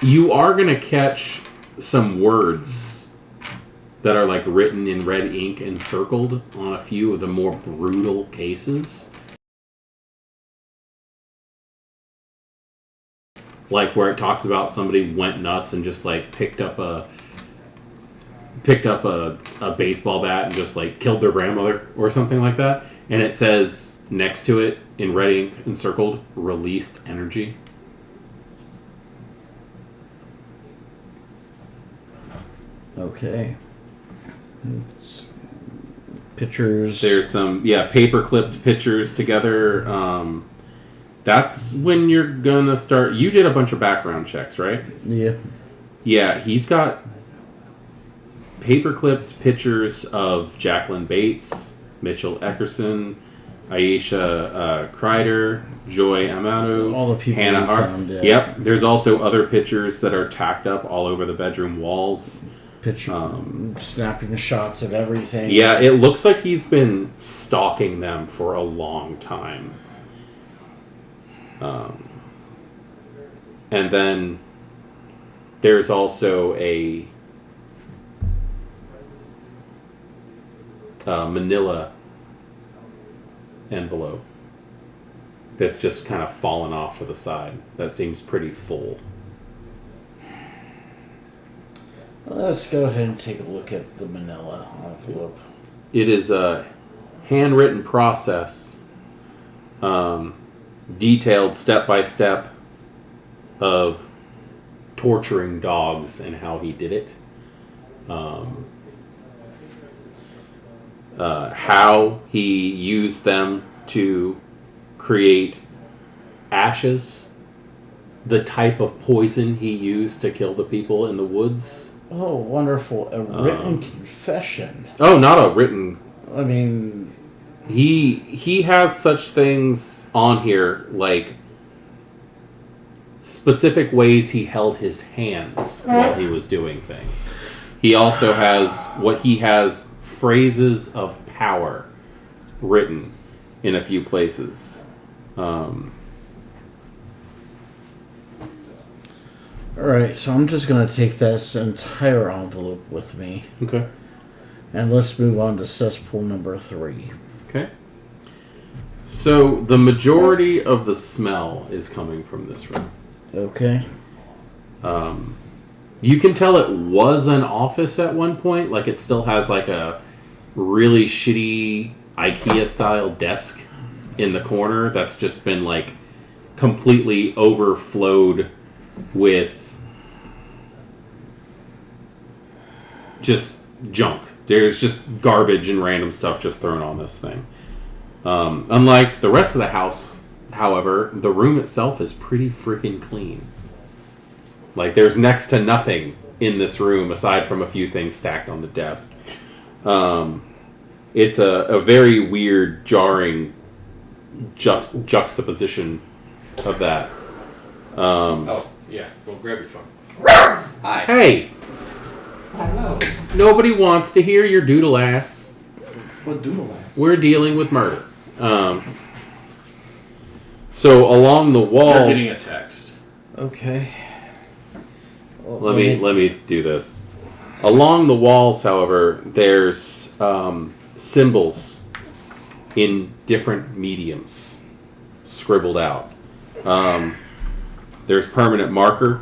You are going to catch some words that are like written in red ink and circled on a few of the more brutal cases. Like where it talks about somebody went nuts and just like picked up a baseball bat and just like killed their grandmother or something like that. And it says next to it in red ink encircled, released energy. Okay. Pictures. There's some, paper clipped pictures together. That's when you're gonna start. You did a bunch of background checks, right? Yeah. Yeah, he's got paper clipped pictures of Jacqueline Bates, Mitchell Eckerson, Aisha Kreider, Joy Amadu, all the people Hannah found. Yeah. Yep. There's also other pictures that are tacked up all over the bedroom walls. Snapping shots of everything. Yeah, it looks like he's been stalking them for a long time. And then there's also a manila envelope that's just kind of fallen off to the side. That seems pretty full. Let's go ahead and take a look at the manila envelope. It is a handwritten process, detailed step-by-step of torturing dogs and how he did it. How he used them to create ashes, the type of poison he used to kill the people in the woods. Oh, wonderful. A written confession. Oh, not a written... I mean... He has such things on here, like specific ways he held his hands while he was doing things. He also has phrases of power written in a few places. Alright, so I'm just going to take this entire envelope with me. Okay. And let's move on to cesspool number 3. Okay. So the majority of the smell is coming from this room. Okay. You can tell it was an office at one point. Like it still has like a really shitty IKEA-style desk in the corner that's just been like completely overflowed with just junk. There's just garbage and random stuff just thrown on this thing. Unlike the rest of the house, however, the room itself is pretty freaking clean. Like, there's next to nothing in this room aside from a few things stacked on the desk. It's a very weird, jarring juxtaposition of that. Yeah, well, grab your phone. Hi. Hey! Hello. Nobody wants to hear your doodle ass. What doodle ass? We're dealing with murder. So along the walls... You're getting a text. Okay. Well, Let me do this. Along the walls, however, there's symbols in different mediums scribbled out. There's permanent marker,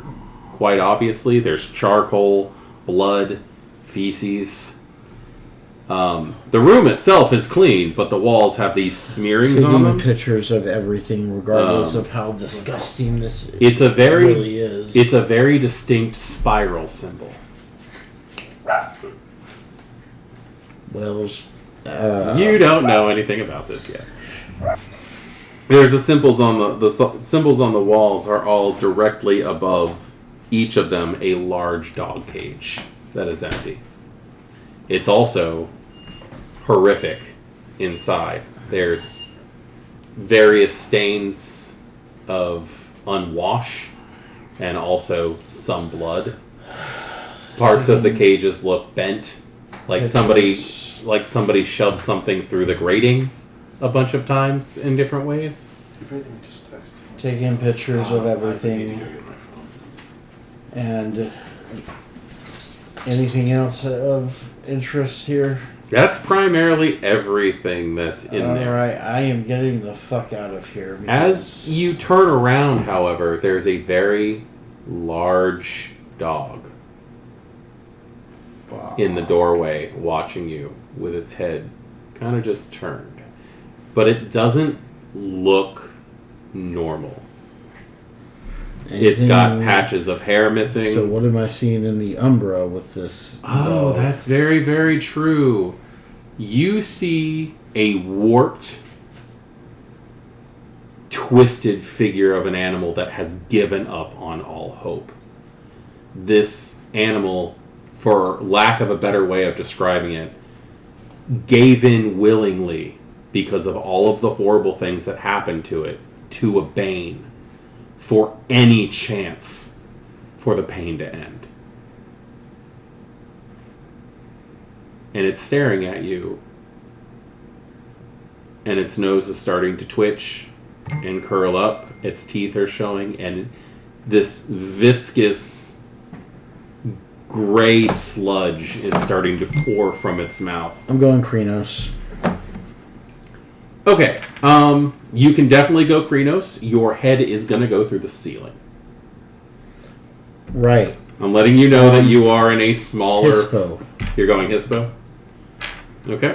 quite obviously. There's charcoal, blood, feces. The room itself is clean, but the walls have these smearings on them. Pictures of everything, regardless of how disgusting this really is. It's a very distinct spiral symbol. Well, you don't know anything about this yet. There's the symbols on the symbols on the walls are all directly above each of them a large dog cage that is empty. It's also horrific inside. There's various stains of unwash and also some blood. Parts of the cages look bent, like somebody shoved something through the grating a bunch of times in different ways. taking pictures of everything. And anything else of interest here? That's primarily everything that's in there. Alright, I am getting the fuck out of here. As you turn around, however, there's a very large dog in the doorway watching you with its head kind of just turned. But it doesn't look normal. It's got patches of hair missing. So what am I seeing in the Umbra with this? Oh, that's very, very true. You see a warped, twisted figure of an animal that has given up on all hope. This animal, for lack of a better way of describing it, gave in willingly because of all of the horrible things that happened to it, to a Bane, for any chance for the pain to end. And it's staring at you, and its nose is starting to twitch and curl up, its teeth are showing, and this viscous gray sludge is starting to pour from its mouth. I'm going Krenos. Okay, you can definitely go Krenos. Your head is going to go through the ceiling. Right. I'm letting you know that you are in a smaller... Hispo. You're going Hispo? Okay.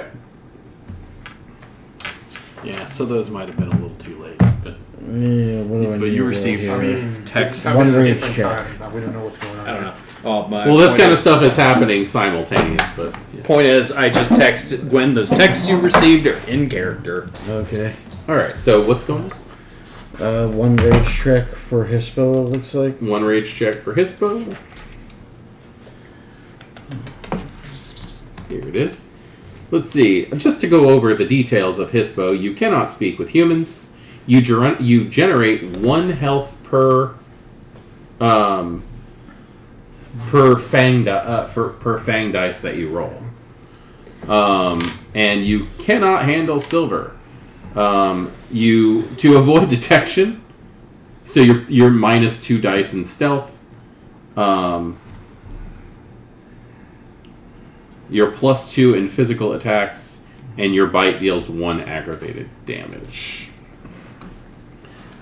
Yeah, so those might have been a little too late. But, Yeah, what do I but need you to received roll here? texts. One range check. We don't know what's going on. I don't know. Oh, Well, this kind of stuff is happening simultaneous, but... Yeah. Point is, I just texted when those texts you received are in character. Okay. Alright, so what's going on? One rage check for Hispo, it looks like. One rage check for Hispo. Here it is. Let's see. Just to go over the details of Hispo, you cannot speak with humans. You generate 1 health per fang dice that you roll. And you cannot handle silver. To avoid detection, so you're minus 2 dice in stealth. You're plus 2 in physical attacks, and your bite deals 1 aggravated damage.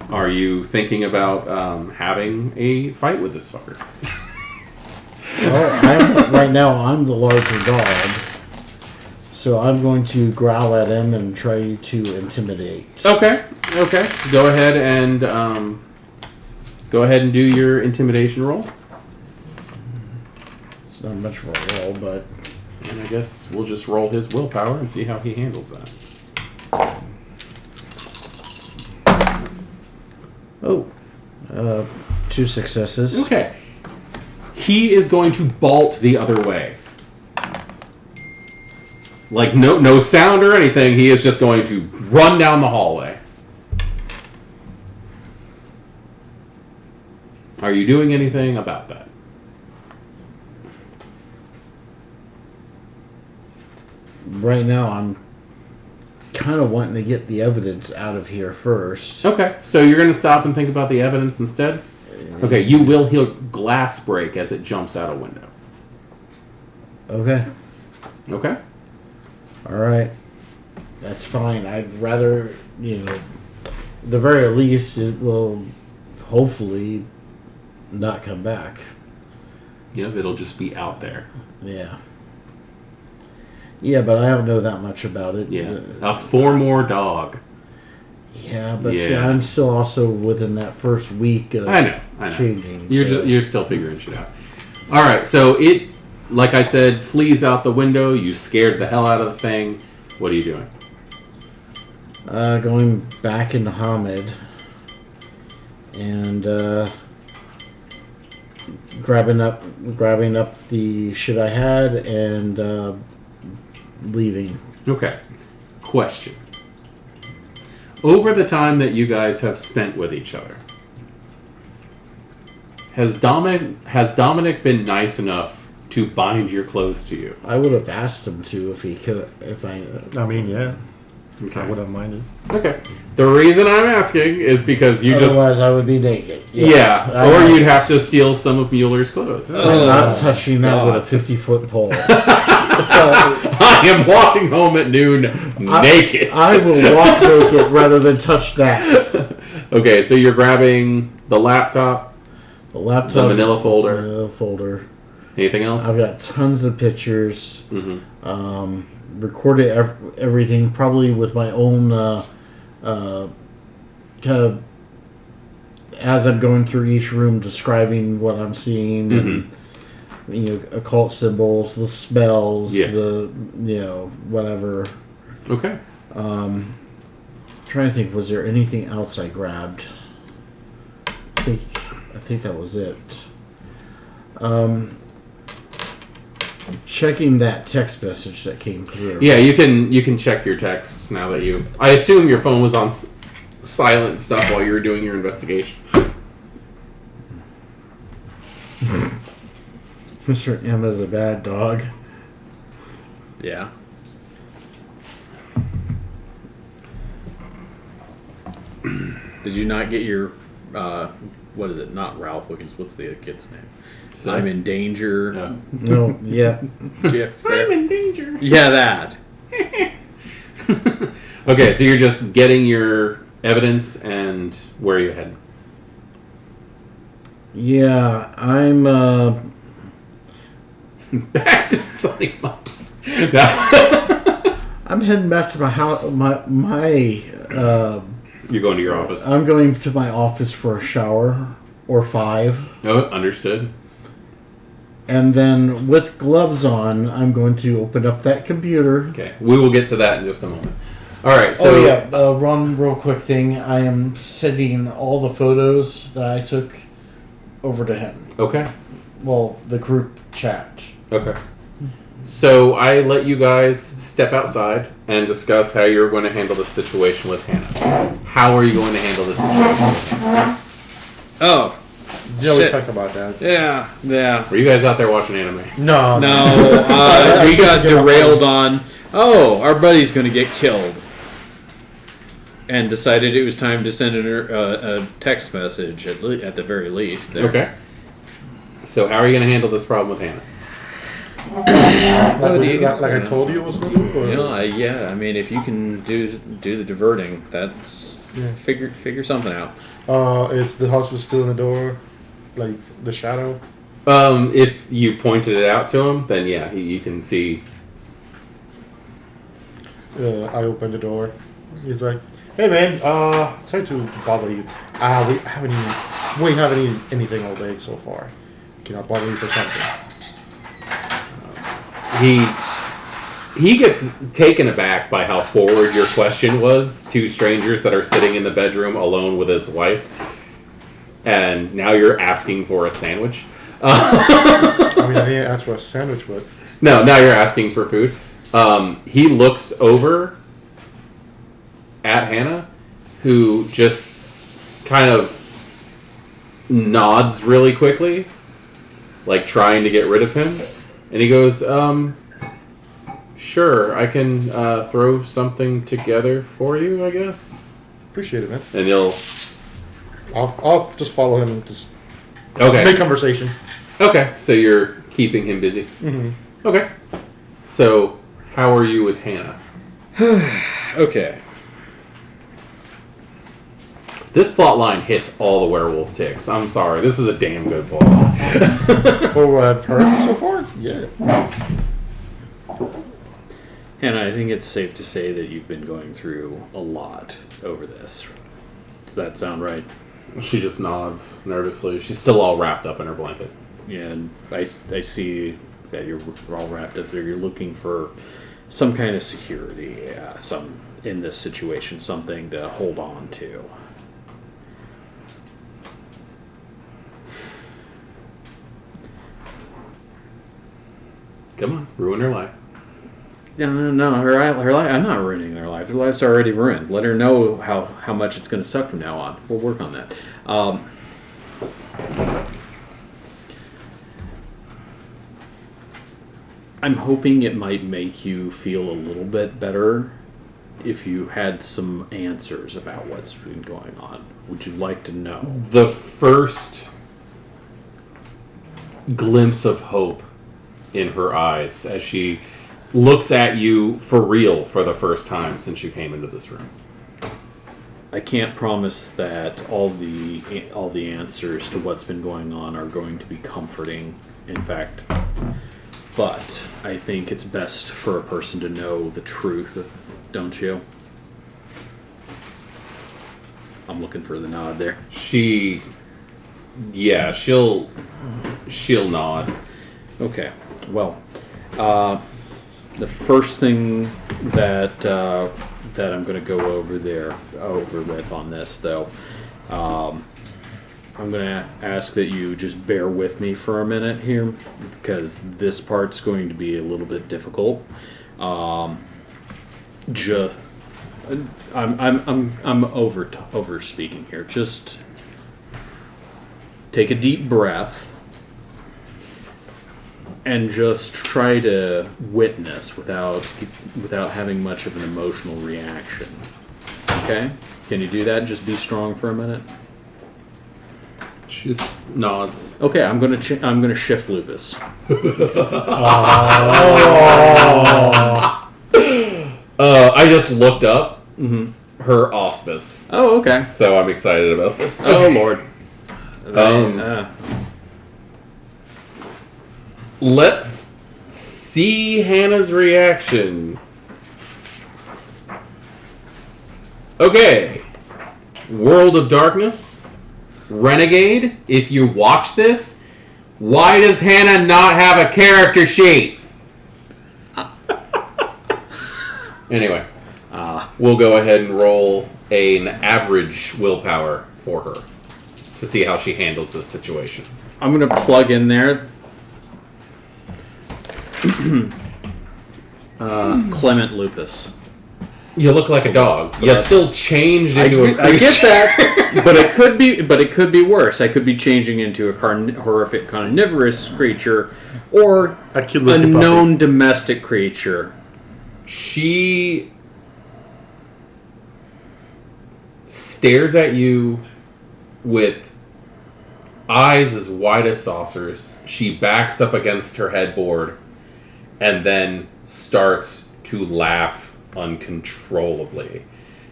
Are you thinking about having a fight with this fucker? Well, right now I'm the larger dog, so I'm going to growl at him and try to intimidate. Okay. Go ahead and do your intimidation roll. It's not much for a roll, but... And I guess we'll just roll his willpower and see how he handles that. Oh. 2 successes. Okay. He is going to bolt the other way. Like, no sound or anything. He is just going to run down the hallway. Are you doing anything about that? Right now I'm kind of wanting to get the evidence out of here first. Okay, so you're going to stop and think about the evidence instead? Okay, you will hear glass break as it jumps out a window. Okay. Okay? Alright. That's fine. I'd rather, the very least, it will hopefully not come back. Yep, it'll just be out there. Yeah. Yeah, but I don't know that much about it. Yeah. A 4 more dog. Yeah, but see, I'm still also within that first week of I know. changing. You're still figuring shit out. Alright, so it, like I said, flees out the window. You scared the hell out of the thing. What are you doing? Going back into Hamid and grabbing up the shit I had and leaving. Okay. Question. Over the time that you guys have spent with each other, has Dominic been nice enough to bind your clothes to you? I would have asked him to if he could. I mean, yeah. Okay. I would have minded. Okay. The reason I'm asking is because you just... Otherwise, I would be naked. Yes, yeah, I or know you'd have to this. steal some of Mueller's clothes. I'm not touching that God. with a 50-foot pole. I am walking home at noon naked. I will walk naked rather than touch that. Okay, so you're grabbing the laptop, The laptop, the manila folder. manila folder. Anything else? I've got tons of pictures. Mm-hmm. Recorded everything, probably with my own kind of as I'm going through each room, describing what I'm seeing and occult symbols, the spells, the whatever. Okay. Trying to think, was there anything else I grabbed? I think that was it. Checking that text message that came through. Yeah, you can check your texts now that you... I assume your phone was on silent stuff while you were doing your investigation. Mr. M is a bad dog. Yeah. Did you not get your, what is it? Not Ralph Wiggins. What's the kid's name? So, I'm in danger. No, yeah. I'm in danger. Yeah, that. Okay, so you're just getting your evidence and where are you heading? Yeah, I'm Back to Sunny Months. I'm heading back to my house. You're going to your office. I'm going to my office for a shower or 5. Oh, understood. And then with gloves on, I'm going to open up that computer. Okay, we will get to that in just a moment. All right, so one real quick thing. I am sending all the photos that I took over to him. Okay, Well, the group chat. okay. So I let you guys step outside and discuss how you're going to handle this situation with Hannah. How are you going to handle this situation with Hannah? Oh, Yeah, we Shit. talked about that. yeah. Were you guys out there watching anime? No. No, we got derailed on, our buddy's going to get killed. And decided it was time to send a text message, at the very least. There. Okay. So how are you going to handle this problem with Hannah? Like I told you it was going to do? Or? You know, I mean, if you can do the diverting, that's figure something out. It's the house was still in the door, like the shadow. If you pointed it out to him, then yeah, you can see. I opened the door. He's like, "Hey man, sorry to bother you. We haven't anything all day so far. Can I bother you for something?" He gets taken aback by how forward your question was to strangers that are sitting in the bedroom alone with his wife, and now you're asking for a sandwich. I mean, I didn't ask for a sandwich, but No, now you're asking for food. He looks over at Hannah, who just kind of nods really quickly, like trying to get rid of him. And he goes, sure, I can throw something together for you, I guess. appreciate it, man. And you'll... I'll just follow him and just Okay. make conversation. Okay, so you're keeping him busy. Mm-hmm. Okay. So, how are you with Hannah? Okay. This plot line hits all the werewolf ticks. I'm sorry. This is a damn good plot line. For what I've heard so far, yeah. Hannah, I think it's safe to say that you've been going through a lot over this. Does that sound right? She just nods nervously. She's still all wrapped up in her blanket. Yeah, and I see that you're all wrapped up there. You're looking for some kind of security, some in this situation, something to hold on to. Come on, ruin her life. No, her life. I'm not ruining their life. Their life's already ruined. Let her know how much it's going to suck from now on. We'll work on that. I'm hoping it might make you feel a little bit better if you had some answers about what's been going on. Would you like to know? The first glimpse of hope in her eyes as she looks at you for real for the first time since you came into this room. I can't promise that all the answers to what's been going on are going to be comforting. In fact, but I think it's best for a person to know the truth, don't you? I'm looking for the nod there. She'll nod. Okay. Well, the first thing that I'm going to go over with on this, though, I'm going to ask that you just bear with me for a minute here, because this part's going to be a little bit difficult. I'm over speaking here. Just take a deep breath and just try to witness without having much of an emotional reaction. Okay? Can you do that? Just be strong for a minute. She just nods. Okay, I'm gonna shift Lupus. I just looked up her auspice, Oh, okay. so I'm excited about this. Oh Lord. Let's see Hannah's reaction. Okay. World of Darkness. Renegade. If you watch this, why does Hannah not have a character sheet? Anyway. We'll go ahead and roll an average willpower for her to see how she handles this situation. I'm gonna plug in there. Clement Lupus. You look like a dog. You still changed into a creature. I get that, but it could be worse. I could be changing into a horrific carnivorous creature or A cute little a puppy. known domestic creature. She stares at you with eyes as wide as saucers. She backs up against her headboard and then starts to laugh uncontrollably.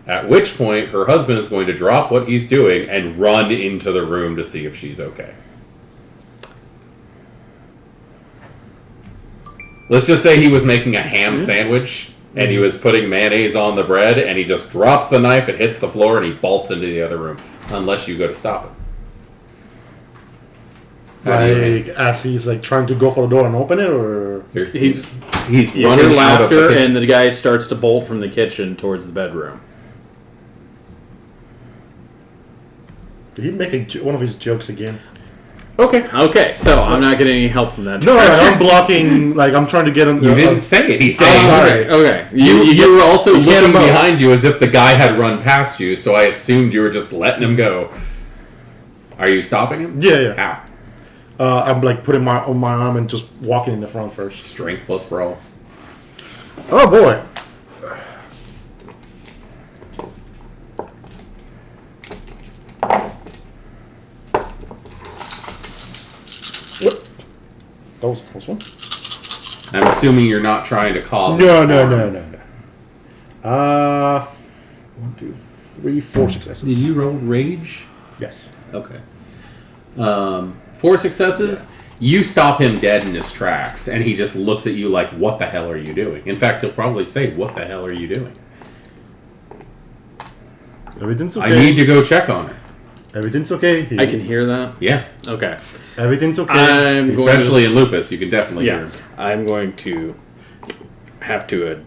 At which point, her husband is going to drop what he's doing and run into the room to see if she's okay. Let's just say he was making a ham sandwich and he was putting mayonnaise on the bread and he just drops the knife, it hits the floor, and he bolts into the other room. Unless you go to stop him. Like, as he's like trying to go for the door and open it, or He's running running out of the laughter, kitchen. and the guy starts to bolt from the kitchen towards the bedroom. did he make one of his jokes again? Okay, so I'm not getting any help from that. No, like, I'm blocking. Like I'm trying to get him. You didn't say anything. sorry. Okay. You were also you can't looking emote. behind you as if the guy had run past you, so I assumed you were just letting him go. Are you stopping him? Yeah. How? I'm like putting my on my arm and just walking in the front first. Strength plus brawl. Oh boy. That was a close one. I'm assuming you're not trying to cause No. harm. 1, 2, 3, 4 successes. Did you roll rage? Yes. Okay. 4 successes. You stop him dead in his tracks, and he just looks at you like, what the hell are you doing? In fact, he'll probably say, what the hell are you doing? Everything's okay. I need to go check on her. Everything's okay. I can hear that. Yeah. Okay. Everything's okay. I'm going Especially in lupus, you can definitely hear Yeah, him. I'm going to have to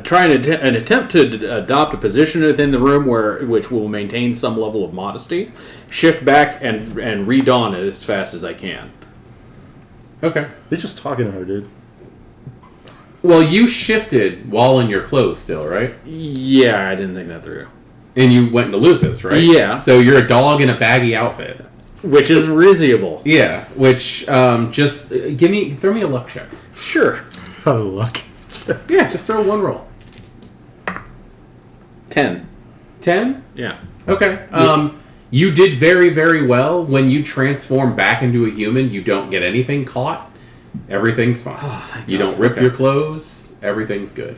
try an attempt to adopt a position within the room which will maintain some level of modesty, shift back and redawn it as fast as I can. Okay. They're just talking to her, dude. Well, you shifted while in your clothes still, right? Yeah, I didn't think that through. And you went into lupus, right? Yeah. So you're a dog in a baggy outfit. Which is risible. Yeah. Which just throw me a luck check. Sure. Oh, luck. Yeah, just throw one roll. 10. 10? Yeah. Okay. You did very, very well. When you transform back into a human, you don't get anything caught. Everything's fine. Oh, thank You God. don't rip Okay. your clothes. Everything's good.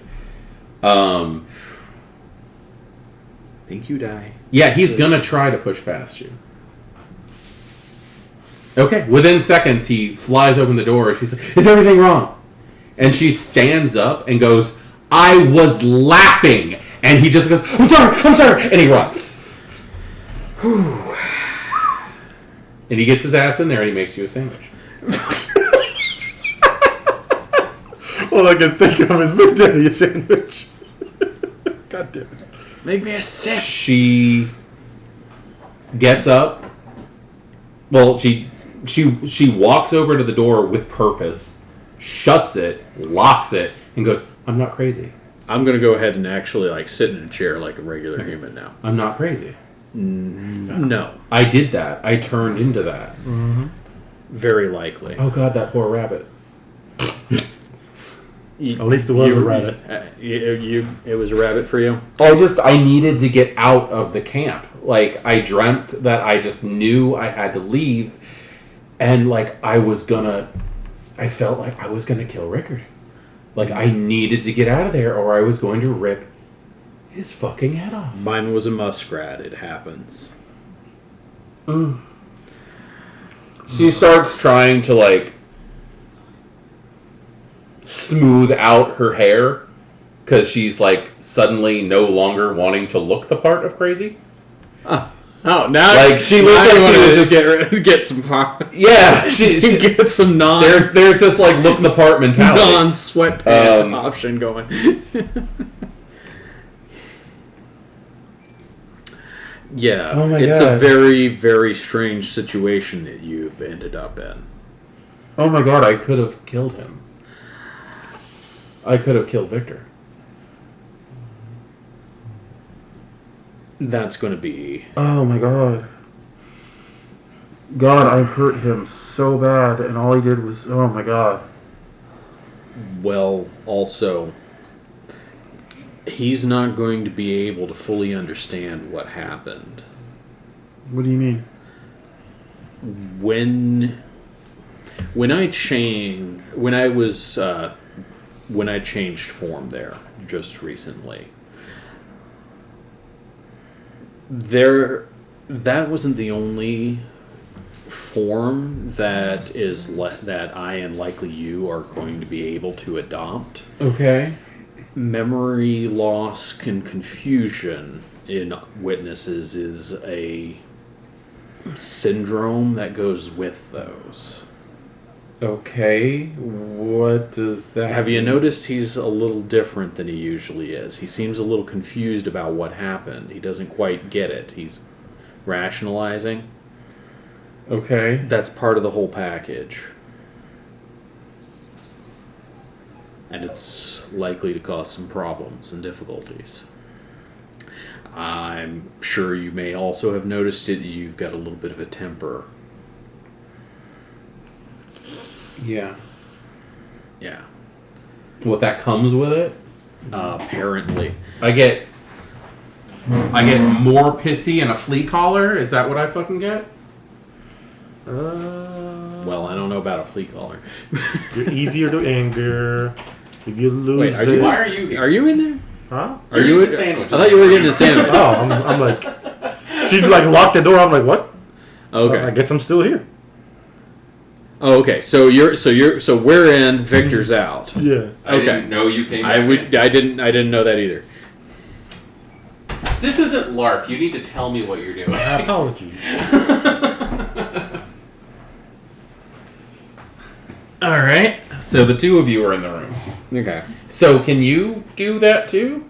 Think you die. Yeah, he's gonna try to push past you. Okay. Within seconds, he flies open the door. She's like, "Is everything wrong?" And she stands up and goes, "I was laughing." And he just goes, I'm sorry," and he runs. And he gets his ass in there and he makes you a sandwich. All I can think of is Big Daddy a sandwich. God damn it. Make me a sip. She gets up. Well, she walks over to the door with purpose, shuts it, locks it, and goes, "I'm not crazy. I'm going to go ahead and actually like sit in a chair like a regular human now. I'm not crazy. No. I did that. I turned into that." Very likely. Oh God, that poor rabbit. At least it was a rabbit. It was a rabbit for you? I needed to get out of the camp. Like, I dreamt that I just knew I had to leave, and like I felt like I was gonna kill Rickard. Like, I needed to get out of there or I was going to rip his fucking head off. Mine was a muskrat. It happens. She starts trying to, like, smooth out her hair because she's, like, suddenly no longer wanting to look the part of crazy. Oh, now Like, she looked like she was just get some power. Yeah, she Get some there's this, like, look the part mentality. non-sweatpants option going. Yeah, Oh my it's God. a very, very strange situation that you've ended up in. Oh my God, I could have killed him. I could have killed Victor. That's going to be... Oh my God. God, I hurt him so bad, and all he did was... Oh my God. Well, also, he's not going to be able to fully understand what happened. What do you mean? When I changed form there just recently, that wasn't the only form that that I and likely you are going to be able to adopt. Okay. Memory loss and confusion in witnesses is a syndrome that goes with those. Okay. What does that Have you mean? noticed he's a little different than he usually is? He seems a little confused about what happened. He doesn't quite get it. He's rationalizing. Okay. That's part of the whole package. And it's likely to cause some problems and difficulties. I'm sure you may also have noticed it. You've got a little bit of a temper. Yeah. Yeah. What that comes with it? Apparently. I get more pissy and a flea collar? Is that what I fucking get? Well, I don't know about a flea collar. You're easier to anger. If you lose Wait, are you? it. Why are you here? Are you in there? Huh? Are you? You're getting a sandwich. I thought you were getting a sandwich. Oh, I'm like... She like locked the door. I'm like, what? Okay. I guess I'm still here. Oh, okay. So we're in. Victor's out. Yeah. I Okay. didn't know you came I back. didn't know that either. This isn't LARP. You need to tell me what you're doing. Apologies. All right. So the two of you are in the room. Okay. So can you do that too?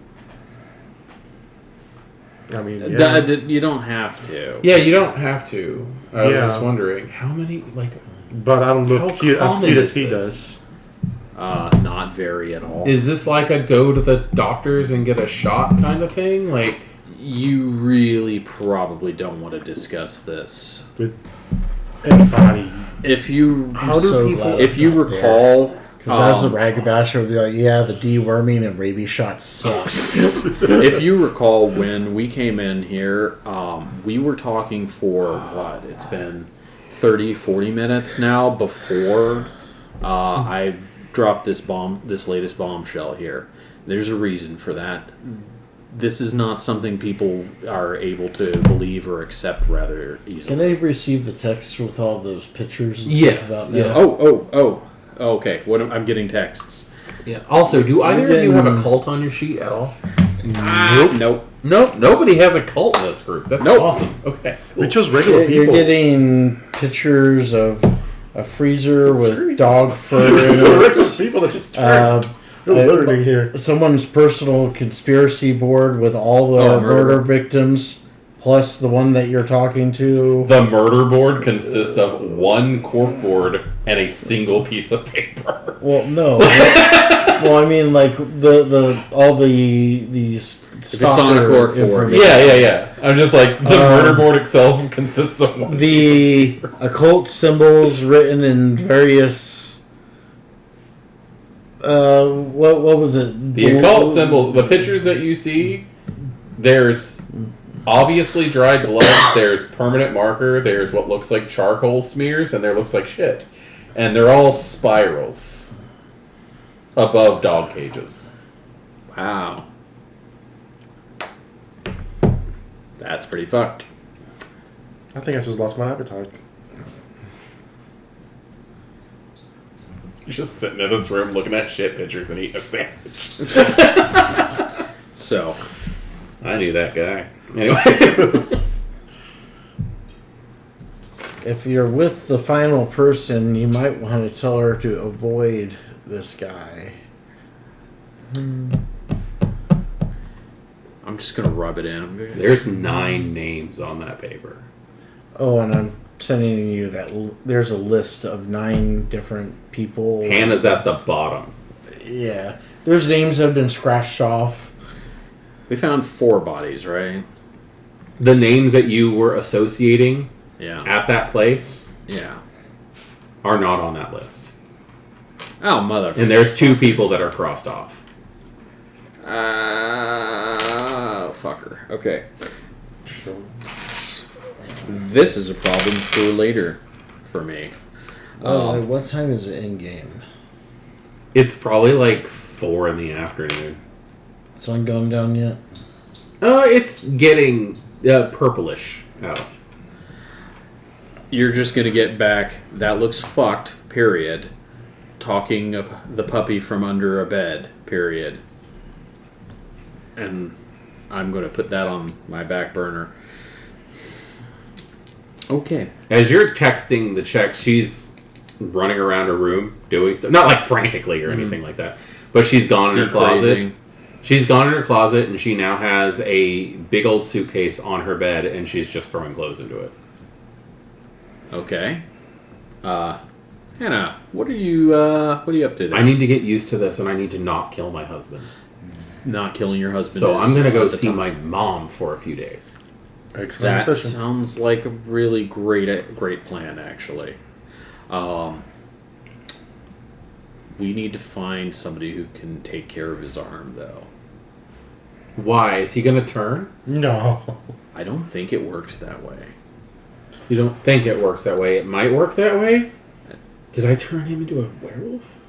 I mean, yeah. You don't have to. Yeah, you don't have to. I was Yeah. just wondering how many But I don't How look cute, as common cute is as he this? does. Not very at all. Is this like a go to the doctors and get a shot kind of thing? Like, You really probably don't want to discuss this. With anybody. If you I'm so glad if you I'm not recall, Because as a ragabasher would be like, yeah, the deworming and rabies shot sucks. If you recall, when we came in here, we were talking for, what, it's been 30, 40 minutes now before I dropped this latest bombshell here. There's a reason for that. This is not something people are able to believe or accept rather easily. Can they receive the text with all those pictures and Yes, stuff about yeah. that? Oh, okay. I'm getting texts. Yeah. Also, do either of you have a cult on your sheet at all? Nope. Nope. Nobody has a cult in this group. That's awesome. Okay. We chose regular people. You're getting pictures of a freezer with dog fur in Regular it. people that just turned. You're learning here. Someone's personal conspiracy board with all the murder victims, plus the one that you're talking to. The murder board consists of one cork board and a single piece of paper. Well, no. Well, I mean, like all the it's on a cork board. Yeah. I'm just like, the murder board itself consists of one the piece of paper. occult symbols written in various. What was it? The occult symbol, the pictures that you see, there's obviously dried blood, there's permanent marker, there's what looks like charcoal smears, and there looks like shit. And they're all spirals above dog cages. Wow. That's pretty fucked. I think I just lost my appetite. You're just sitting in this room looking at shit pictures and eating a sandwich. So, I knew that guy. Anyway. If you're with the final person, you might want to tell her to avoid this guy. I'm just going to rub it in. There's 9 names on that paper. Oh, and I'm sending you that. There's a list of 9 different people. Hannah's at the bottom. Yeah. There's names that have been scratched off. We found 4 bodies, right? The names that you were associating Yeah. at that place Yeah. are not on that list. Oh, mother. And there's 2 people that are crossed off. Fucker. Okay. This is a problem for later for me. What time is it in game? It's probably like 4 in the afternoon. Sun going down yet? It's getting purplish out. You're just going to get back, that looks fucked, period. Talking the puppy from under a bed, period. And I'm going to put that on my back burner. Okay. As you're texting the checks, she's running around her room doing stuff. Not like frantically or anything like that. But she's gone in her closet. She's gone in her closet and she now has a big old suitcase on her bed and she's just throwing clothes into it. Okay. Hannah, what are you up to there? I need to get used to this and I need to not kill my husband. Not killing your husband. So I'm going to go at the see time. my mom for a few days. Excellent That decision. sounds like a really great plan, actually. We need to find somebody who can take care of his arm, though. Why? Is he going to turn? No. I don't think it works that way. You don't think it works that way. It might work that way? Did I turn him into a werewolf?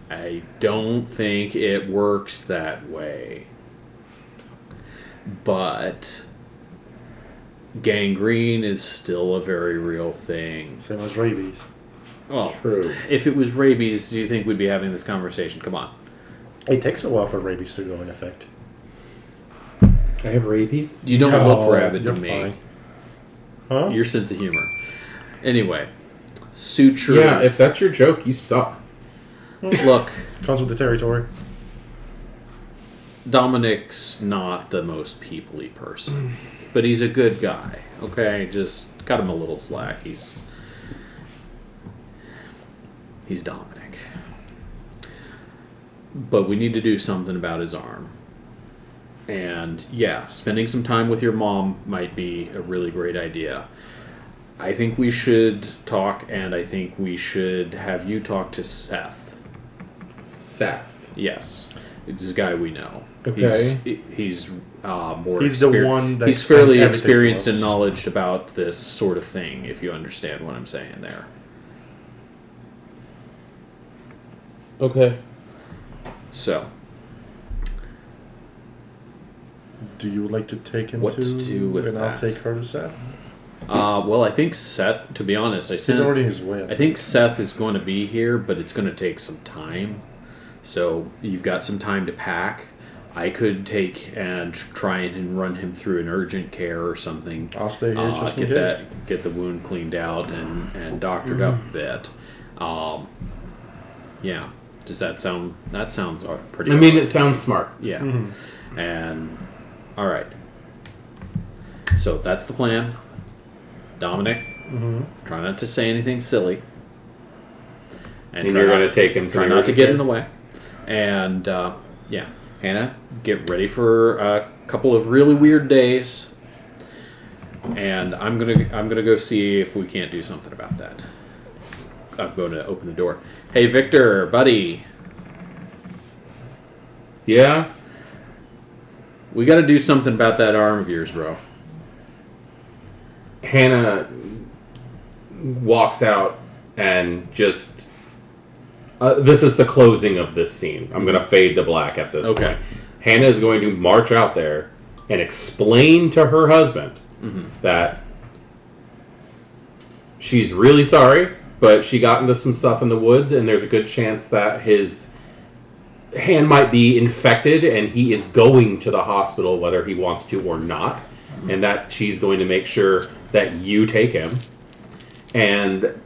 I don't think it works that way. But gangrene is still a very real thing. Same as rabies. Well, True. if it was rabies, do you think we'd be having this conversation? Come on. It takes a while for rabies to go in effect. I have rabies? You don't No, look rabid to you're me. fine. Huh? Your sense of humor. Anyway, suture. Yeah, if that's your joke, you suck. Look, Comes with the territory. Dominic's not the most peoply person, but he's a good guy. Okay, just cut him a little slack. He's Dominic. But we need to do something about his arm. And yeah, spending some time with your mom might be a really great idea. I think we should talk, and I think we should have you talk to Seth. Seth. Yes, it's a guy we know. Okay. He's more. He's the one that he's fairly explained everything to experienced us. and knowledge about this sort of thing. If you understand what I'm saying there. Okay. So, Do you like to take him What to do with and that? I'll take her to Seth? well, I think Seth. To be honest, He's already in his way. I think Seth is going to be here, but it's going to take some time. So you've got some time to pack. I could take and try and run him through an urgent care or something. I'll stay here just in get case. get the wound cleaned out and doctored up a bit. Yeah. Does that sound? That sounds pretty. I mean, it sounds smart. Yeah. And all right. So that's the plan. Dominic, try not to say anything silly. And you're going to take him to Try the not to urgent get care? in the way. And yeah, Hannah, get ready for a couple of really weird days. And I'm gonna go see if we can't do something about that. I'm going to open the door. Hey, Victor, buddy. Yeah? We got to do something about that arm of yours, bro. Hannah walks out and just... this is the closing of this scene. I'm going to fade to black at this Okay. point. Hannah is going to march out there and explain to her husband that she's really sorry, but she got into some stuff in the woods, and there's a good chance that his hand might be infected, and he is going to the hospital whether he wants to or not, and that she's going to make sure that you take him. And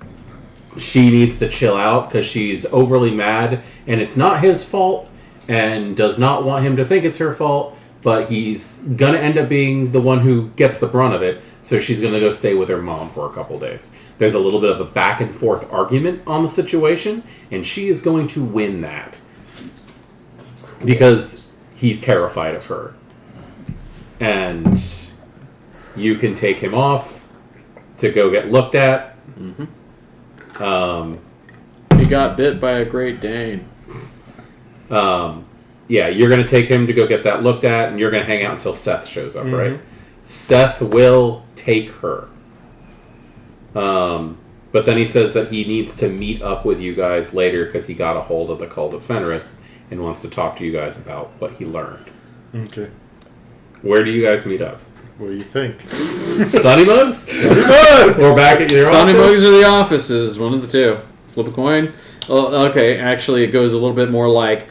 she needs to chill out because she's overly mad, and it's not his fault, and does not want him to think it's her fault, but he's going to end up being the one who gets the brunt of it, so she's going to go stay with her mom for a couple days. There's a little bit of a back and forth argument on the situation, and she is going to win that. Because he's terrified of her. And you can take him off to go get looked at. He got bit by a Great Dane. Yeah, you're going to take him to go get that looked at, and you're going to hang out until Seth shows up, right? Seth will take her. But then he says that he needs to meet up with you guys later because he got a hold of the Cult of Fenris and wants to talk to you guys about what he learned. Okay. Where do you guys meet up? What do you think? Sunny Mugs? Or back at your Sonny office? Mugs or the offices, one of the two. Flip a coin. Well, okay, actually, it goes a little bit more like.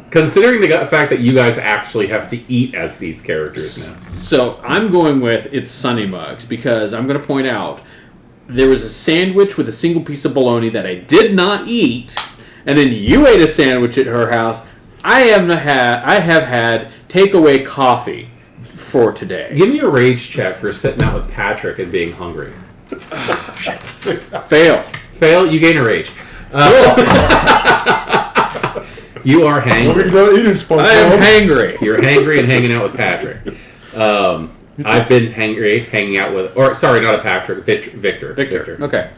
Considering the fact that you guys actually have to eat as these characters now. So I'm going with it's Sunny Mugs because I'm going to point out there was a sandwich with a single piece of bologna that I did not eat, and then you ate a sandwich at her house. I have had takeaway coffee for today. Give me a rage check for sitting out with Patrick and being hungry. Fail. Fail, you gain a rage. You are What are you hangry. not eating, SpongeBob? I am hangry. You're hangry and hanging out with Patrick. I've been hanging out with... Or, sorry, not a Patrick. Victor. Okay.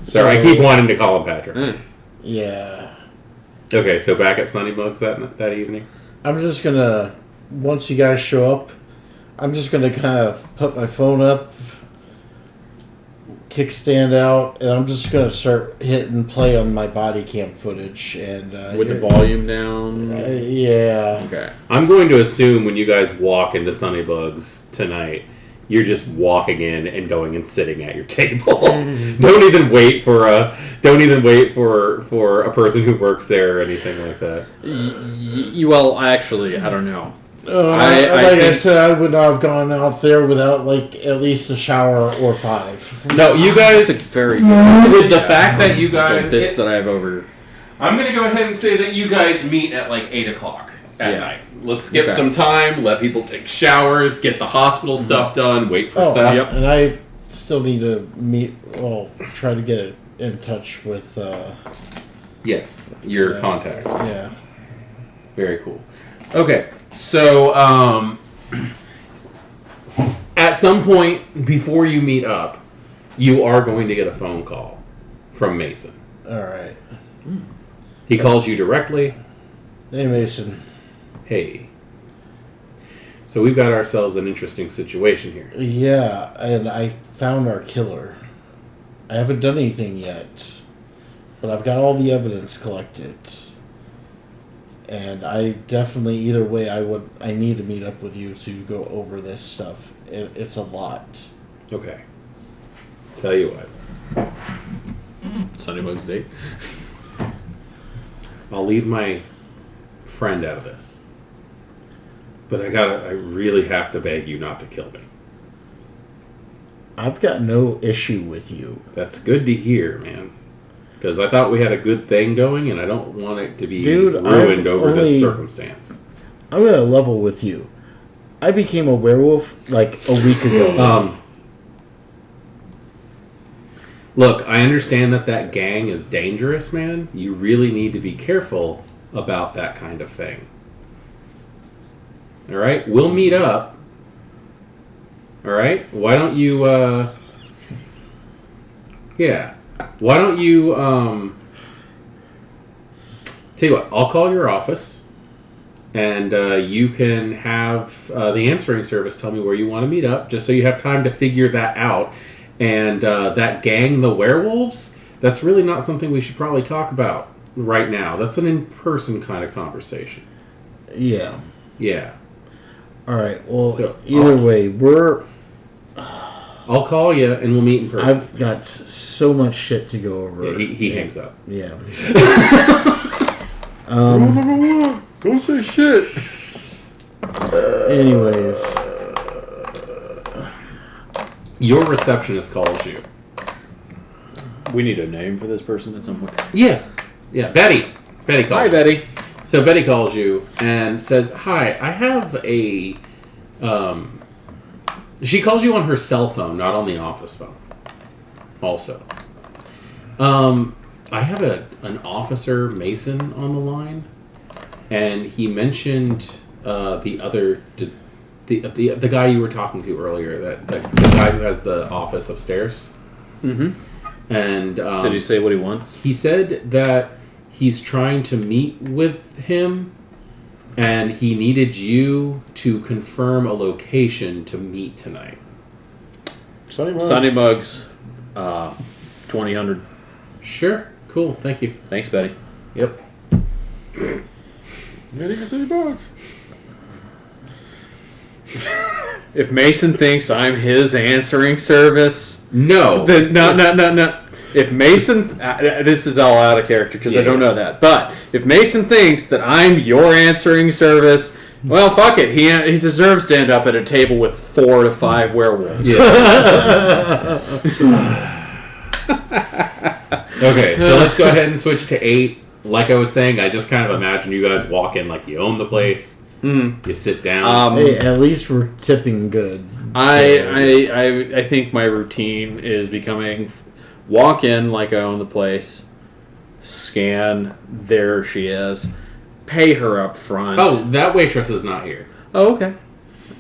Sorry, I keep wanting to call him Patrick. Yeah. Okay, so back at Sunny Mugs that evening? I'm just gonna, once you guys show up, I'm just gonna kind of put my phone up, kickstand out, and I'm just gonna start hitting play on my body cam footage. And With the volume down. yeah. Okay. I'm going to assume when you guys walk into Sunny Bugs tonight, you're just walking in and going and sitting at your table. Don't even wait for a person who works there or anything like that. Well, actually, I don't know. I said, I would not have gone out there without at least a shower or 5. No, you guys, It's a very good with the fact that you guys, bits that I've over. I'm going to go ahead and say that you guys meet at 8 o'clock at Yeah. night. Let's skip Okay. some time, let people take showers, get the hospital stuff done, wait for Oh, Seth. Yep. and I still need to try to get in touch with, Yes, your contact. yeah. Very cool. Okay, so at some point before you meet up, you are going to get a phone call from Mason. All right. He calls you directly. Hey, Mason. Hey. So we've got ourselves an interesting situation here. Yeah, and I found our killer. I haven't done anything yet, but I've got all the evidence collected. And I definitely, either way, I need to meet up with you to go over this stuff. It's a lot. Okay. Tell you what. Sunnybug's date. I'll leave my friend out of this. But I really have to beg you not to kill me. I've got no issue with you. That's good to hear, man. Because I thought we had a good thing going, and I don't want it to be ruined I've over this only- circumstance. I'm going to level with you. I became a werewolf like a week ago. Look, I understand that gang is dangerous, man. You really need to be careful about that kind of thing. All right? We'll meet up. All right? Why don't you, yeah. Why don't you, tell you what, I'll call your office, and you can have the answering service tell me where you want to meet up, just so you have time to figure that out. And that gang, the werewolves, that's really not something we should probably talk about right now. That's an in-person kind of conversation. Yeah. Yeah. All right. Well, So, either way, I'll call you, and we'll meet in person. I've got so much shit to go over. Yeah, he hangs up. Yeah. Don't say shit. Anyways. Your receptionist calls you. We need a name for this person at some point. Yeah. Yeah, Betty. Betty calls Hi, you. Betty. So Betty calls you and says, "Hi, I have a." She calls you on her cell phone, not on the office phone. Also, I have an officer Mason on the line, and he mentioned the other the guy you were talking to earlier, the guy who has the office upstairs. Mm-hmm. And Did he say what he wants? He said that he's trying to meet with him, and he needed you to confirm a location to meet tonight. Sunnybugs, 2000. Sure. Cool. Thank you. Thanks, Betty. Yep. $Sunnybugs. If Mason thinks I'm his answering service, No. then no. If Mason, this is all out of character because I don't know that. But if Mason thinks that I'm your answering service, well, fuck it. He deserves to end up at a table with 4 to 5 werewolves. Yeah. Okay, so let's go ahead and switch to 8. Like I was saying, I just kind of imagine you guys walk in like you own the place. You sit down. Hey, at least we're tipping good. I think my routine is becoming walk in like I own the place, scan, there she is, pay her up front. Oh, that waitress is not here. Oh, okay.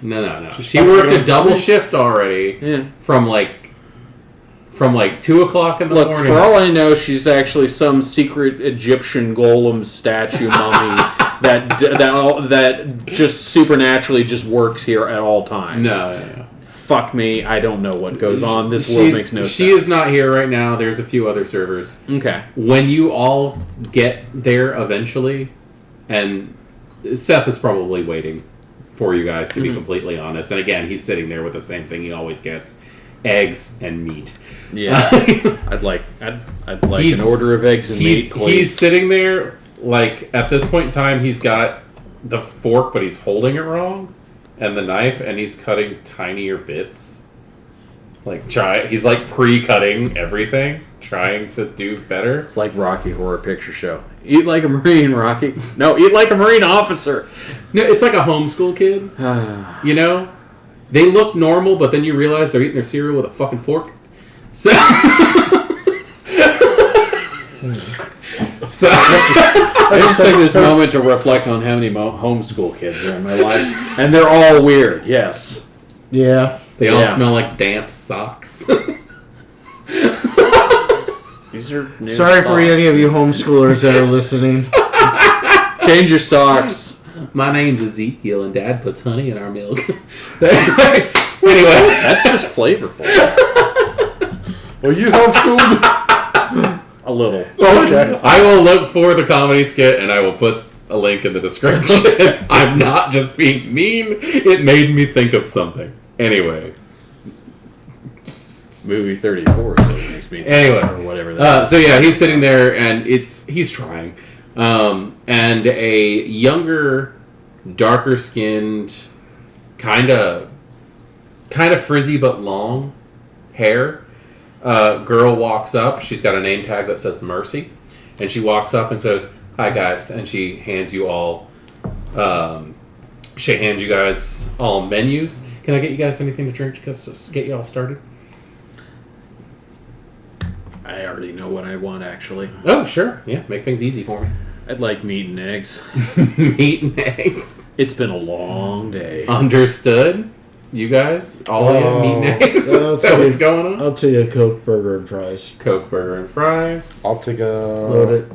No. She worked a double shift already. Yeah. From like 2 o'clock in the Look, morning. for all I know, she's actually some secret Egyptian golem statue mummy that just supernaturally just works here at all times. No. Fuck me, I don't know what goes on. This world makes no sense. She is not here right now. There's a few other servers. Okay. When you all get there eventually, and Seth is probably waiting for you guys, to be completely honest. And again, he's sitting there with the same thing he always gets: eggs and meat. Yeah. I'd like an order of eggs and meat, please. He's sitting there, like, at this point in time, he's got the fork, but he's holding it wrong, and the knife, and he's cutting tinier bits. He's like pre-cutting everything, trying to do better. It's like Rocky Horror Picture Show. Eat like a Marine, Rocky. No, eat like a Marine officer. No, it's like a homeschool kid. You know? They look normal, but then you realize they're eating their cereal with a fucking fork. So... I just take this moment to reflect on how many homeschool kids are in my life. And they're all weird, yes. Yeah. They all smell like damp socks. These are new Sorry for socks. any of you homeschoolers that are listening. Change your socks. My name's Ezekiel, and Dad puts honey in our milk. Anyway, That's just flavorful. Were you homeschooled? A little. Okay. I will look for the comedy skit, and I will put a link in the description. I'm not just being mean. It made me think of something. Anyway. Movie 34 is what makes me Anyway. or whatever that is. So yeah, he's sitting there, and he's trying. And a younger, darker-skinned, kind of frizzy but long hair girl walks up. She's got a name tag that says Mercy, and she walks up and says, "Hi guys," and she hands you all menus. Can I get you guys anything to drink to get you all started? I already know what I want, actually. Oh, sure. Yeah, make things easy for me. I'd like meat and eggs. Meat and eggs. It's been a long day. Understood. You guys, all of you, meat and eggs. I'll So tell what's you- going on? I'll tell you a Coke, burger, and fries. Coke, burger, and fries. I'll take a Load it.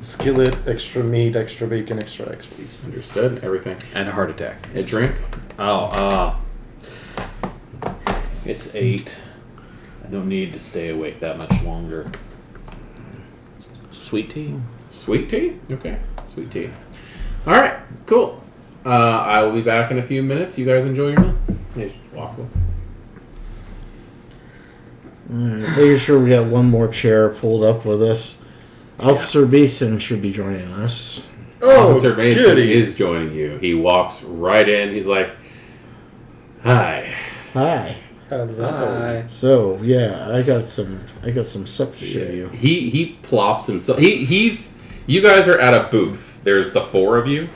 skillet, extra meat, extra bacon, extra eggs, please. Understood. Everything. And a heart attack. A drink. It's 8. I don't need to stay awake that much longer. Sweet tea? Sweet tea. Okay. Sweet tea. All right. Cool. I will be back in a few minutes. You guys enjoy your meal. Yeah, just walk away. Making sure we got one more chair pulled up with us. Officer Beeson should be joining us. Officer Mason goody. is joining you. He walks right in. He's like, "Hi." Hi. Hello. So yeah, I got some stuff to show you. He plops himself. He's. You guys are at a booth. There's the 4 of you.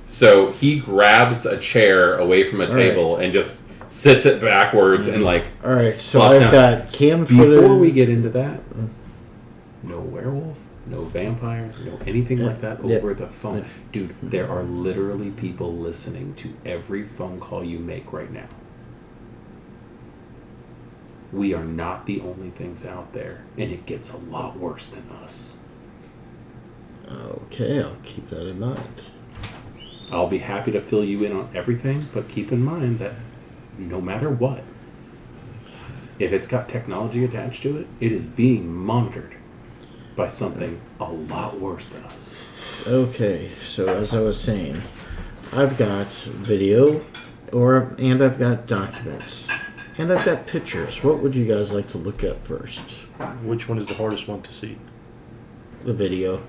So he grabs a chair away from a table and just sits it backwards and like. All right, so Well, I've now, got cam footage. Before we get into that, no werewolf, no vampire, no anything like that over the phone. Dude, there are literally people listening to every phone call you make right now. We are not the only things out there, and it gets a lot worse than us. Okay, I'll keep that in mind. I'll be happy to fill you in on everything, but keep in mind that no matter what, if it's got technology attached to it, it is being monitored by something a lot worse than us. Okay, so as I was saying, I've got video, and I've got documents, and I've got pictures. What would you guys like to look at first? Which one is the hardest one to see? The video.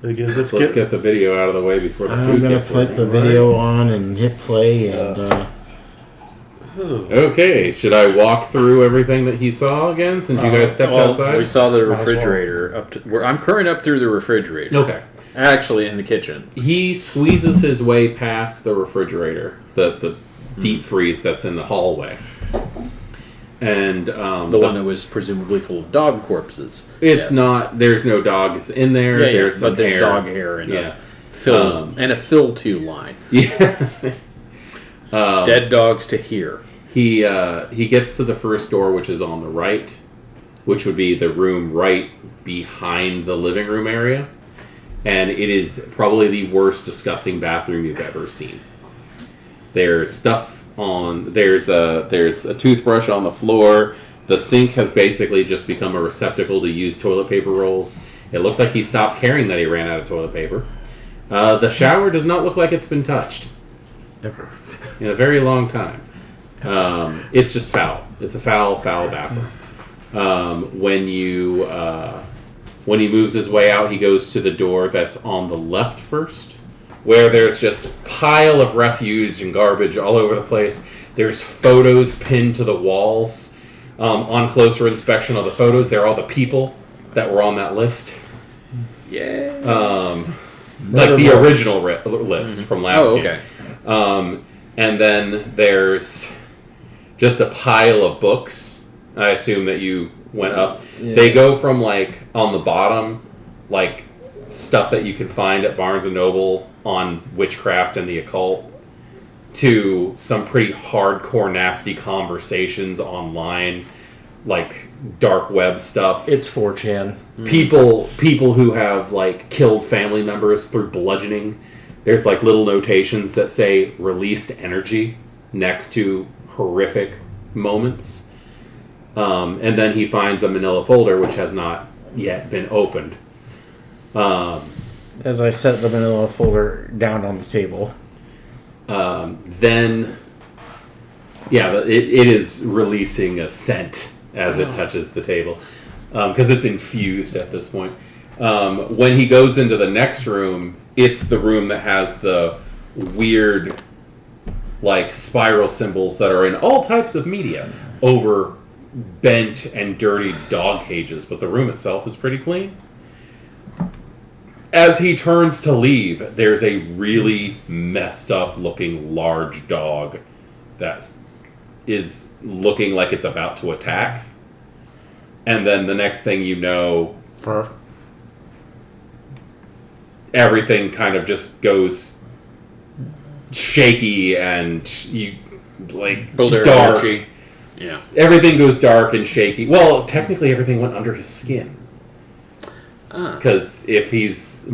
Again, Let's get the video out of the way before the I'm food gonna gets put ready. the video on and hit play, and Okay, should I walk through everything that he saw again since you guys stepped outside? We saw the Might as well. refrigerator up to. I'm current up through the refrigerator. Okay. Actually, in the kitchen. He squeezes his way past the refrigerator, the deep freeze that's in the hallway. And The one that was presumably full of dog corpses. it's Yes. not. There's no dogs in there. Yeah, There's some but there's hair. dog hair and Yeah. a fill to line. Yeah. Dead dogs to here. He gets to the first door, which is on the right, which would be the room right behind the living room area, and it is probably the worst, disgusting bathroom you've ever seen. There's stuff on. There's a toothbrush on the floor. The sink has basically just become a receptacle to use toilet paper rolls. It looked like he stopped caring that he ran out of toilet paper. The shower does not look like it's been touched ever. in a very long time. It's just foul. It's a foul bathroom. When he moves his way out, he goes to the door that's on the left first, where there's just a pile of refuse and garbage all over the place. There's photos pinned to the walls. On closer inspection of the photos, there are all the people that were on that list. Yeah. Like the original list from last game. okay. And then there's just a pile of books. I assume that you went up. Yeah. They go from like on the bottom, like stuff that you can find at Barnes and Noble on witchcraft and the occult, to some pretty hardcore, nasty conversations online like dark web stuff. It's 4chan. People who have like killed family members through bludgeoning. There's like little notations that say released energy next to horrific moments. And then he finds a manila folder which has not yet been opened. As I set the manila folder down on the table. Then, it is releasing a scent as it touches the table. Because it's infused at this point. When he goes into the next room, it's the room that has the weird, like, spiral symbols that are in all types of media over bent and dirty dog cages, but the room itself is pretty clean. As he turns to leave, there's a really messed up looking large dog that is looking like it's about to attack. And then the next thing you know, everything kind of just goes shaky and you like Builder dark. energy. Yeah. Everything goes dark and shaky. Well, technically everything went under his skin. Because if he's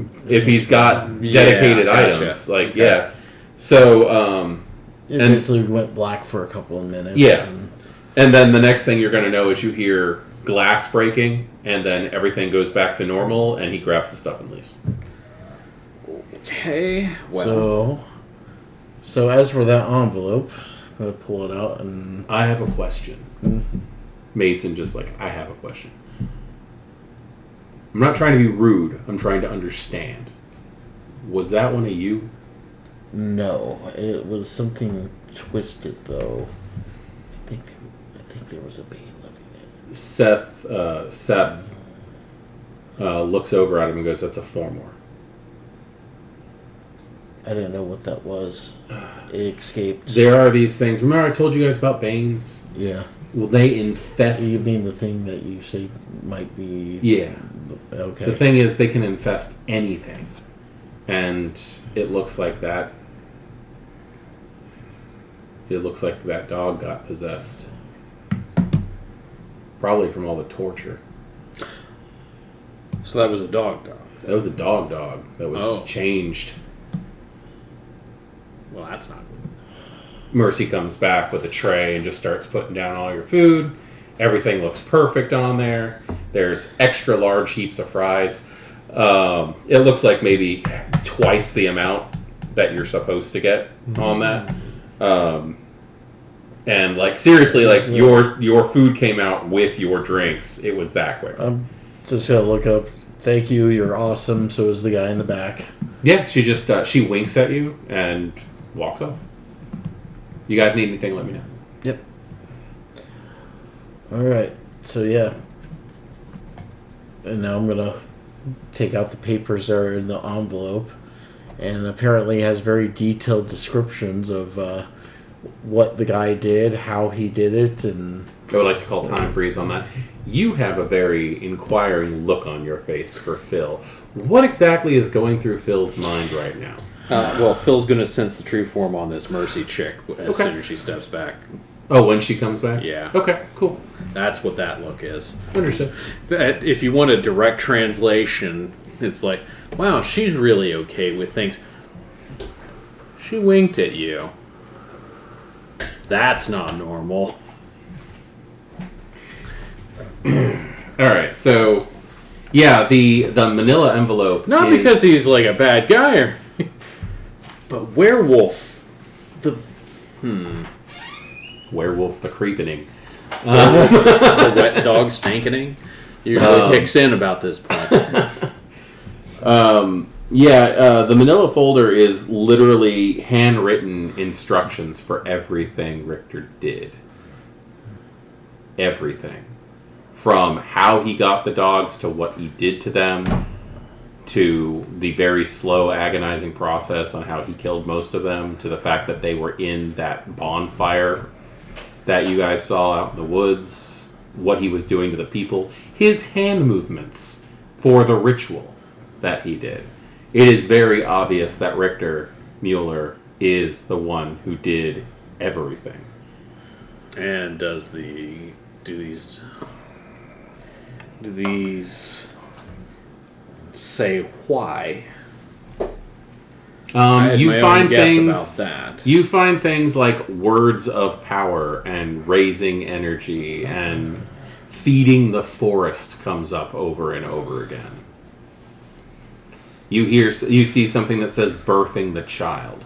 got dedicated items, like so It basically went black for a couple of minutes. Yeah. And then the next thing you're going to know is you hear glass breaking, and then everything goes back to normal, and he grabs the stuff and leaves. Okay. Well. So as for that envelope, I'm going to pull it out and... I have a question. Mason just like, I have a question. I'm not trying to be rude. I'm trying to understand. Was that one of you? No, it was something twisted, though. I think there was a being living in it. Seth looks over at him and goes, that's a Formor. I didn't know what that was. It escaped. There are these things. Remember I told you guys about Banes? Yeah. Will they infest... You mean the thing that you say might be... Yeah. Okay. The thing is, they can infest anything. And it looks like that... It looks like that dog got possessed. Probably from all the torture. So that was a dog. That was a dog that was changed. Well, that's not good. Mercy comes back with a tray and just starts putting down all your food. Everything looks perfect on there. There's extra large heaps of fries. It looks like maybe twice the amount that you're supposed to get on that. And like seriously, like your food came out with your drinks. It was that quick. I'm just gonna look up. Thank you. You're awesome. So is the guy in the back. Yeah, she just she winks at you and walks off. You guys need anything? Let me know. Yep. All right. So yeah. And now I'm gonna take out the papers that are in the envelope, and apparently has very detailed descriptions of what the guy did, how he did it, and I would like to call time freeze on that. You have a very inquiring look on your face for Phil. What exactly is going through Phil's mind right now? Well, Phil's going to sense the true form on this Mercy chick as soon as she steps back. Oh, when she comes back? Yeah. Okay, cool. That's what that look is. Understood. If you want a direct translation, it's like, wow, she's really okay with things. She winked at you. That's not normal. Alright, so yeah, the manila envelope Not is, because he's like a bad guy, but werewolf. Werewolf the creepening. The wet dog stankening usually kicks in about this point. The manila folder is literally handwritten instructions for everything Richter did. Everything. From how he got the dogs to what he did to them, to the very slow, agonizing process on how he killed most of them, to the fact that they were in that bonfire that you guys saw out in the woods, what he was doing to the people, his hand movements for the ritual that he did. It is very obvious that Richter Mueller is the one who did everything. And does the do these say why? I had You my find own guess things about that. You find things like words of power and raising energy and feeding the forest comes up over and over again. You see something that says birthing the child.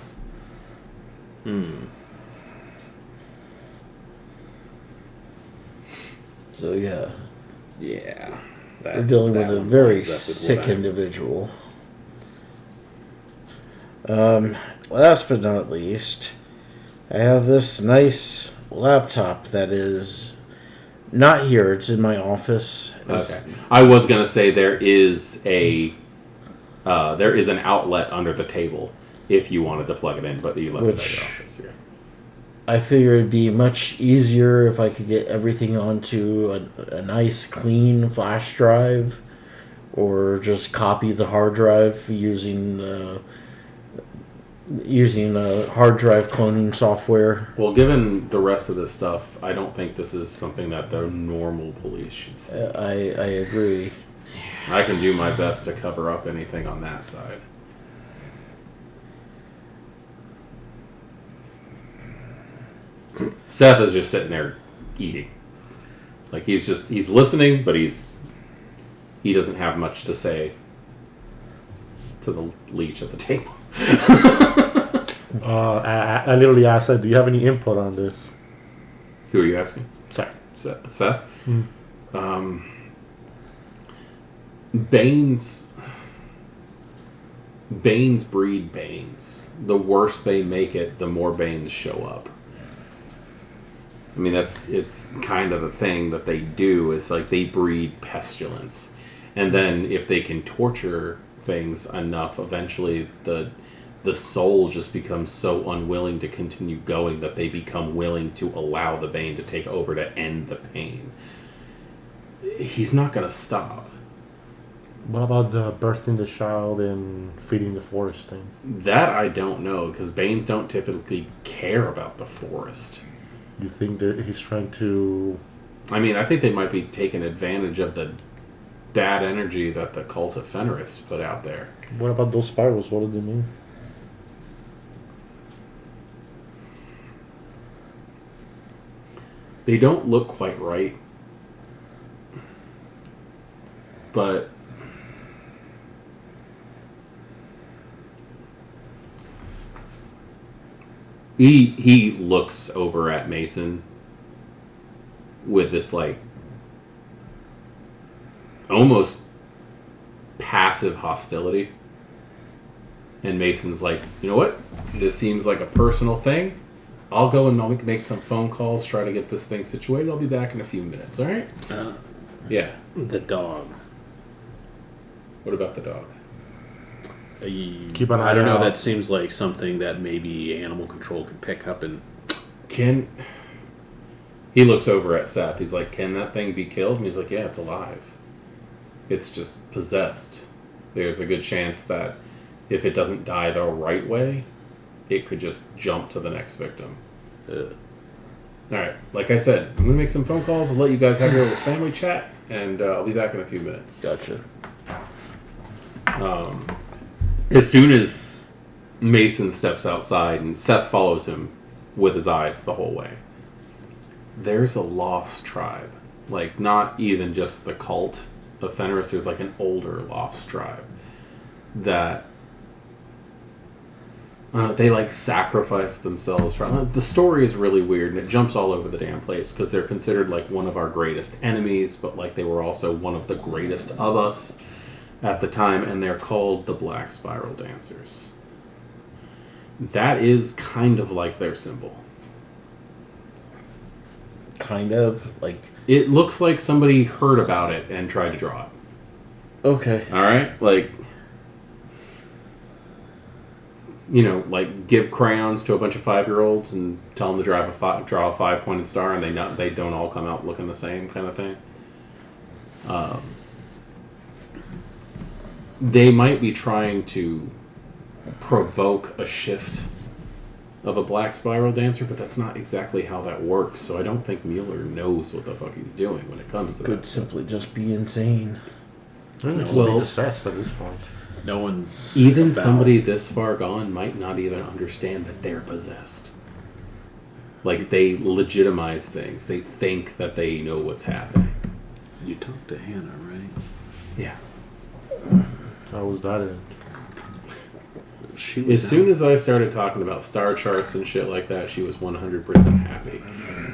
So yeah, Yeah. we're dealing with a one very lines up with sick what I- individual. Last but not least, I have this nice laptop that is not here. It's in my office. Okay. I was gonna say there is an outlet under the table if you wanted to plug it in, but you left it at your office here. I figure it'd be much easier if I could get everything onto a nice, clean flash drive, or just copy the hard drive using hard drive cloning software. Well, given the rest of this stuff, I don't think this is something that the normal police should see. I agree. I can do my best to cover up anything on that side. Seth is just sitting there eating. Like he's listening, but he doesn't have much to say to the leech at the table. I literally asked, do you have any input on this? Who are you asking? Sorry. Seth? Banes breed Banes. The worse they make it, the more Banes show up. I mean, it's kind of the thing that they do. It's like they breed pestilence. And then if they can torture things enough, eventually the soul just becomes so unwilling to continue going that they become willing to allow the Bane to take over to end the pain. He's not going to stop. What about the birthing the child and feeding the forest thing? That I don't know, because Banes don't typically care about the forest. You think that he's trying to... I mean, I think they might be taking advantage of the bad energy that the cult of Fenris put out there. What about those spirals? What do they mean? They don't look quite right. But he looks over at Mason with this like almost passive hostility. And Mason's like, you know what? This seems like a personal thing. I'll go and I'll make some phone calls, try to get this thing situated. I'll be back in a few minutes, all right? Yeah. The dog. What about the dog? Keep an eye I don't know. out. That seems like something that maybe animal control could pick up and. He looks over at Seth. He's like, can that thing be killed? And he's like, yeah, it's alive. It's just possessed. There's a good chance that if it doesn't die the right way, it could just jump to the next victim. Ugh. All right, like I said, I'm going to make some phone calls. I'll let you guys have your little family chat, and I'll be back in a few minutes. Gotcha. As soon as Mason steps outside and Seth follows him with his eyes the whole way, there's a lost tribe. Like, not even just the cult of Fenris, there's like an older lost tribe that they like sacrifice themselves from. The story is really weird and it jumps all over the damn place because they're considered like one of our greatest enemies, but like they were also one of the greatest of us at the time, and they're called the Black Spiral Dancers. That is kind of like their symbol. Kind of like. It looks like somebody heard about it and tried to draw it. Okay. All right, like, you know, like give crayons to a bunch of 5-year-olds and tell them to draw a 5-pointed star, and they don't all come out looking the same, kind of thing. They might be trying to provoke a shift of a black spiral dancer, but that's not exactly how that works. So I don't think Mueller knows what the fuck he's doing when it comes to Could that. simply just be insane. Well, obsessed at this point. No one's Even about- somebody this far gone might not even understand that they're possessed. Like, they legitimize things. They think that they know what's happening. You talked to Hannah, right? Yeah. How was that in? She was As soon as I started talking about star charts and shit like that, she was 100% happy.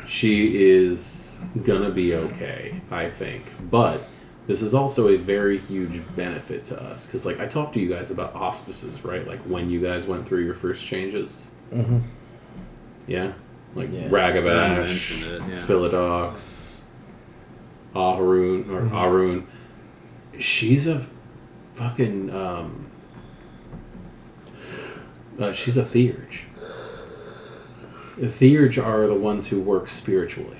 She is gonna be okay, I think. But this is also a very huge benefit to us. Because, like, I talked to you guys about auspices, right? Like, when you guys went through your first changes. Mm-hmm. Yeah? Like, Yeah. I Ragabash, mentioned it, yeah. Philodox, Arun. She's a fucking, she's a theurge. The theurge are the ones who work spiritually.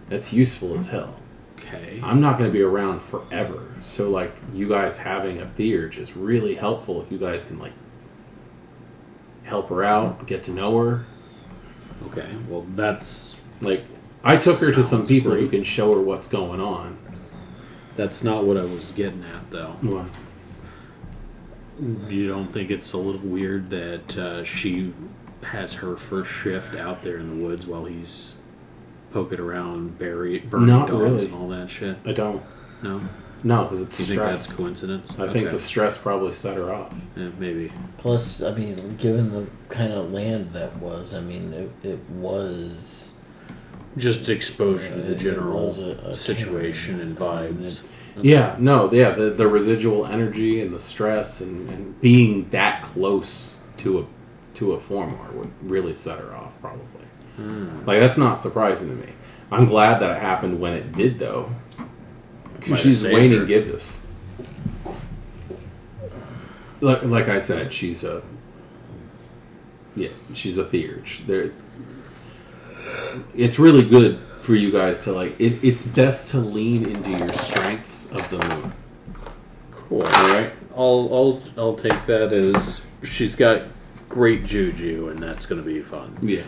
That's useful as hell. Okay. I'm not going to be around forever. So, like, you guys having a theurge is really helpful if you guys can, like, help her out, get to know her. Okay. Well, that's Like, I took her to some Sounds people who great. can show her what's going on. not what I was getting at, though. What? You don't think it's a little weird that she has her first shift out there in the woods while he's poking around burning Not dogs really. and all that shit? I don't. No? No, because it's Do you think stress. that's coincidence? I think Okay. the stress probably set her off. Yeah, maybe. Plus, I mean, given the kind of land that was, I mean, it was... Just exposure to the It general was a situation and vibes. Yeah, no, yeah, the residual energy and the stress and being that close to a Formar would really set her off, probably. Like, that's not surprising to me. I'm glad that it happened when it did, though. Might Because have she's saved waning her. gibbous. Like I said, she's a theurge. It's really good for you guys to, like, it's best to lean into your strengths of the moon. Cool. Alright? I'll take that as she's got great juju, and that's going to be fun. Yeah.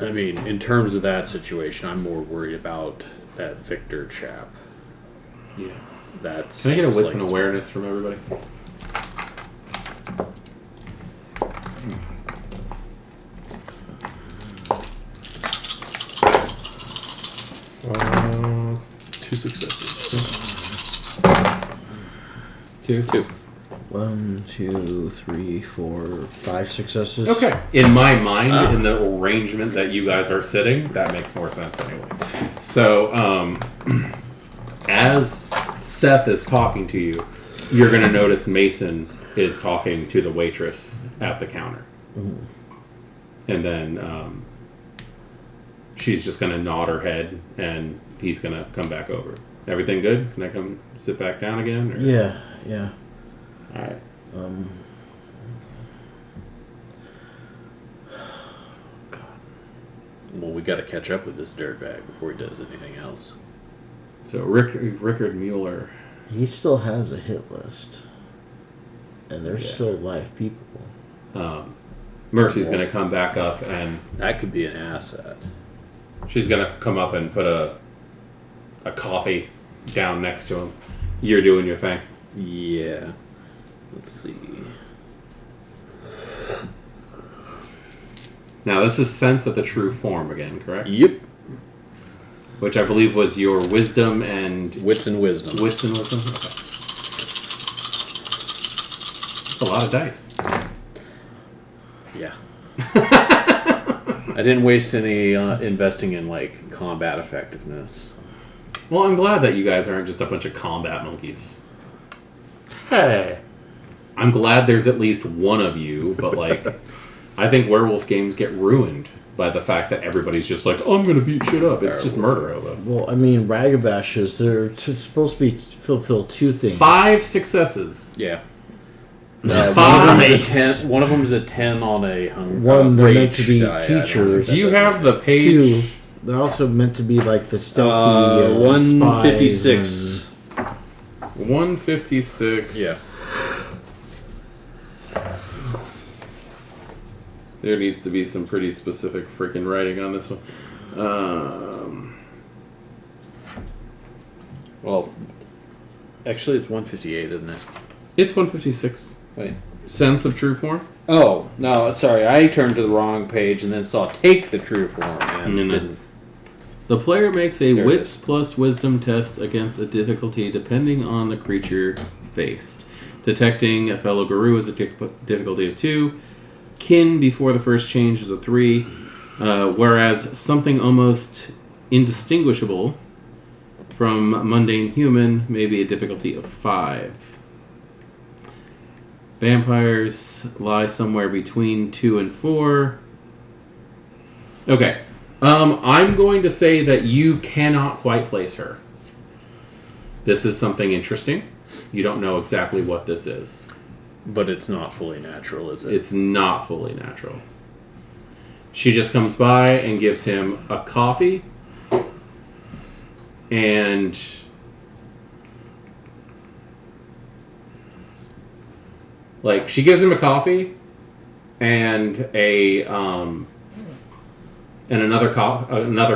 I mean, in terms of that situation, I'm more worried about that Victor chap. Yeah. That's Can I get a wits and awareness from everybody? Two successes. Two. 1, 2, 3, 4, 5 successes. Okay. In my mind, in the arrangement that you guys are sitting, that makes more sense anyway. So, as Seth is talking to you, you're going to notice Mason is talking to the waitress at the counter. And then she's just going to nod her head, and he's going to come back over. Everything good? Can I come sit back down again? Or? Yeah, yeah. All right. Well, we got to catch up with this dirtbag before he does anything else. So Rickard Mueller. He still has a hit list. And there's Yeah. still live people. Mercy's going to come back up, and That could be an asset. she's going to come up and put a coffee down next to him. You're doing your thing. Yeah. Let's see. Now, this is sense of the true form again, correct? Yep. Which I believe was your wisdom and... Wits and wisdom. Wits and wisdom? Okay. That's a lot of dice. Yeah. I didn't waste any investing in, like, combat effectiveness. Well, I'm glad that you guys aren't just a bunch of combat monkeys. Hey. I'm glad there's at least one of you, but, like, I think werewolf games get ruined by the fact that everybody's just like, oh, I'm going to beat shit up. It's just murder hobo. Well, I mean, Ragabashes, they're supposed to be fulfill two things. 5 successes. Yeah. Five. One of them's a 10 on a One, they're meant to be rage die. I don't know if teachers. that Do you does have the page? Two, they're also meant to be like the stealthy 156. spies 156. Yeah. There needs to be some pretty specific freaking writing on this one. Well, actually, it's 158, isn't it? It's 156. Wait. Sense of true form? Oh, no, sorry. I turned to the wrong page and then saw take the true form and No. didn't. The player makes a There it wits is. plus wisdom test against a difficulty depending on the creature faced. Detecting a fellow guru is a difficulty of 2. Kin before the first change is a 3. Whereas something almost indistinguishable from mundane human may be a difficulty of 5. Vampires lie somewhere between 2 and 4. Okay. I'm going to say that you cannot quite place her. This is something interesting. You don't know exactly what this is. But it's not fully natural, is it? It's not fully natural. She just comes by and gives him a coffee. And like she gives him a coffee and another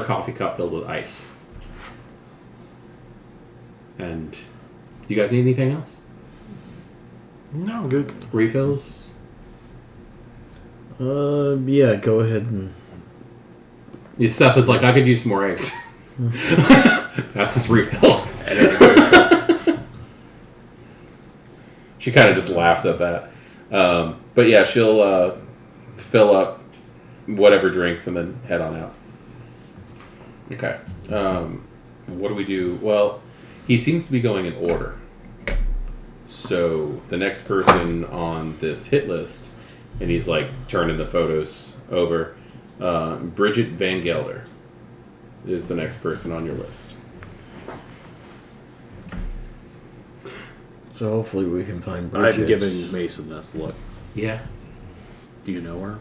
coffee cup filled with ice. And you guys need anything else? No, good. Refills? Yeah, go ahead and... Seth is like, I could use some more eggs. That's his refill. She kind of just laughs at that. But yeah, she'll fill up whatever drinks and then head on out. Okay. What do we do? Well, he seems to be going in order. So the next person on this hit list, and he's like turning the photos over, Bridget Van Gelder is the next person on your list. So hopefully we can find Bridget. I'm giving Mason this look. Yeah. Do you know her?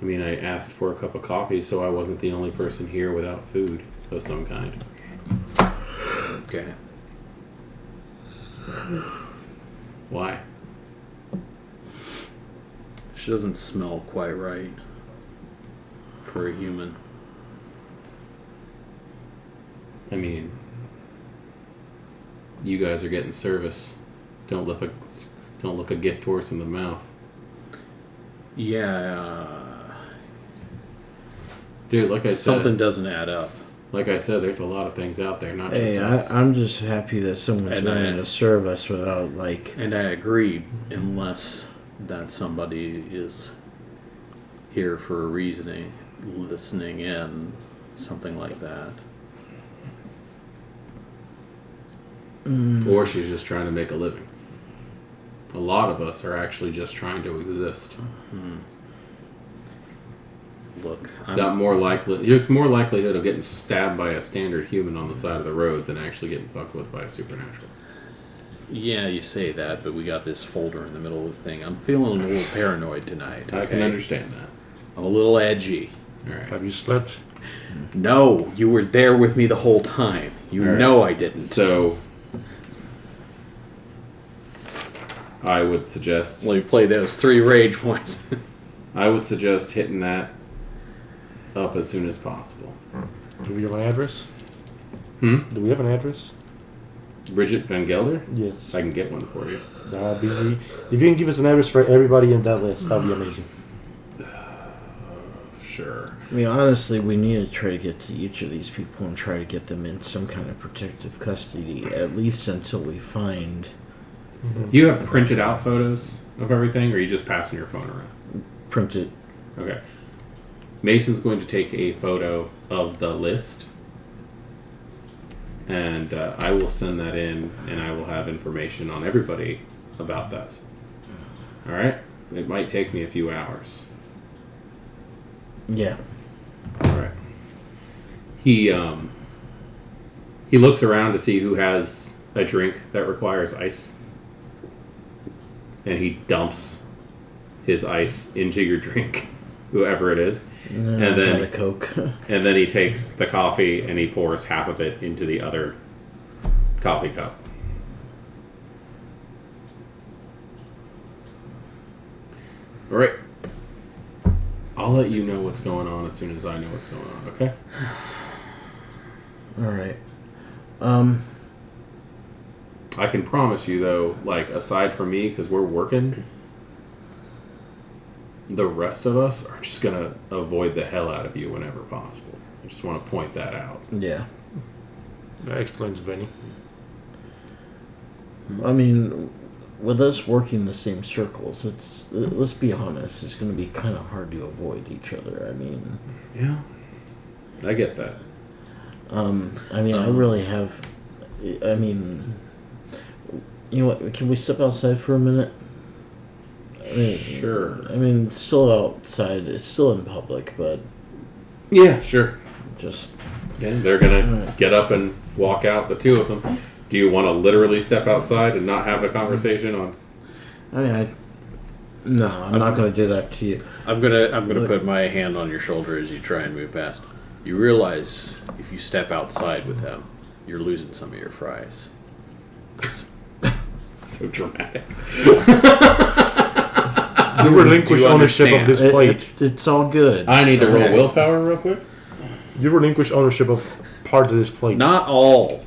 I mean, I asked for a cup of coffee, so I wasn't the only person here without food of some kind. Okay. Why? She doesn't smell quite right for a human. I mean, you guys are getting service. Don't look a gift horse in the mouth. Yeah. Dude, like I said, Something doesn't add up. like I said, there's a lot of things out there, not just Hey, us. I'm just happy that someone's And willing to serve us without, like... And I agree, unless that somebody is here for a reasoning, listening in, something like that. Or she's just trying to make a living. A lot of us are actually just trying to exist. Look, There's more likelihood of getting stabbed by a standard human on the side of the road than actually getting fucked with by a supernatural. yeah, you say that, but we got this folder in the middle of the thing. I'm feeling a little paranoid tonight. I can okay? understand that. I'm a little edgy. All right. Have you slept? No, you were there with me the whole time. You All right. know I didn't. So, I would suggest Let me play those 3 rage points. I would suggest hitting that up as soon as possible. Do we have an address? Hmm? Do we have an address? Bridget Van Gelder? Yes. I can get one for you. If you can give us an address for everybody in that list, that'd be amazing. Sure. I mean, honestly, we need to try to get to each of these people and try to get them in some kind of protective custody, at least until we find... You have printed out photos of everything, or are you just passing your phone around? Printed. Okay. Mason's going to take a photo of the list, and I will send that in, and I will have information on everybody about that. All right? It might take me a few hours. Yeah. All right. He looks around to see who has a drink that requires ice, and he dumps his ice into your drink, whoever it is. And And then- got a Coke. And then he takes the coffee and he pours half of it into the other coffee cup. All right. I'll let you know what's going on as soon as I know what's going on, okay? All right. I can promise you, though, like, aside from me, because we're working, the rest of us are just going to avoid the hell out of you whenever possible. I just want to point that out. Yeah. That explains Vinny. I mean, with us working the same circles, let's be honest, it's going to be kind of hard to avoid each other. I mean, Yeah. I get that. I really have. I mean, you know what? Can we step outside for a minute? I mean, Sure. I mean, it's still outside. It's still in public, but Yeah, sure. just Yeah, they're going to Alright. get up and walk out, the two of them. Do you want to literally step outside and not have a conversation on... I mean, no, I'm not going to do that to you. I'm gonna put my hand on your shoulder as you try and move past. You realize if you step outside with him, you're losing some of your fries. So dramatic. You relinquish Do you ownership of understand? this plate. It's all good. I need to roll Okay. willpower real quick. You relinquish ownership of part of this plate. Not all.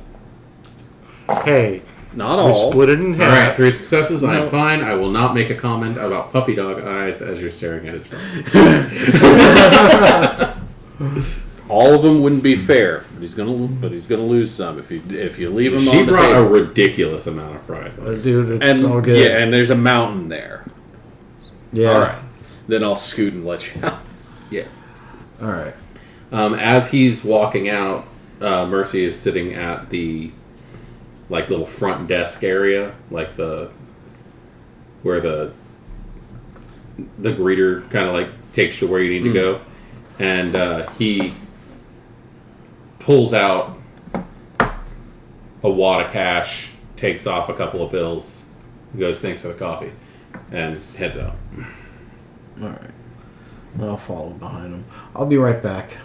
Hey, Not we all. split it in All right, half. 3 successes. No. I'm fine. I will not make a comment about puppy dog eyes as you're staring at his fries. All of them wouldn't be fair, but he's gonna lose some if you leave him She on the brought a table. ridiculous amount of fries. Dude, it's all And good. yeah, and there's a mountain there. Yeah. All right, then I'll scoot and let you out. Yeah. All right. As he's walking out, Mercy is sitting at the little front desk area, like where the greeter kind of takes you where you need to go, and he pulls out a wad of cash, takes off a couple of bills, goes thanks for the coffee, and heads out. All right. I'll follow behind him. I'll be right back.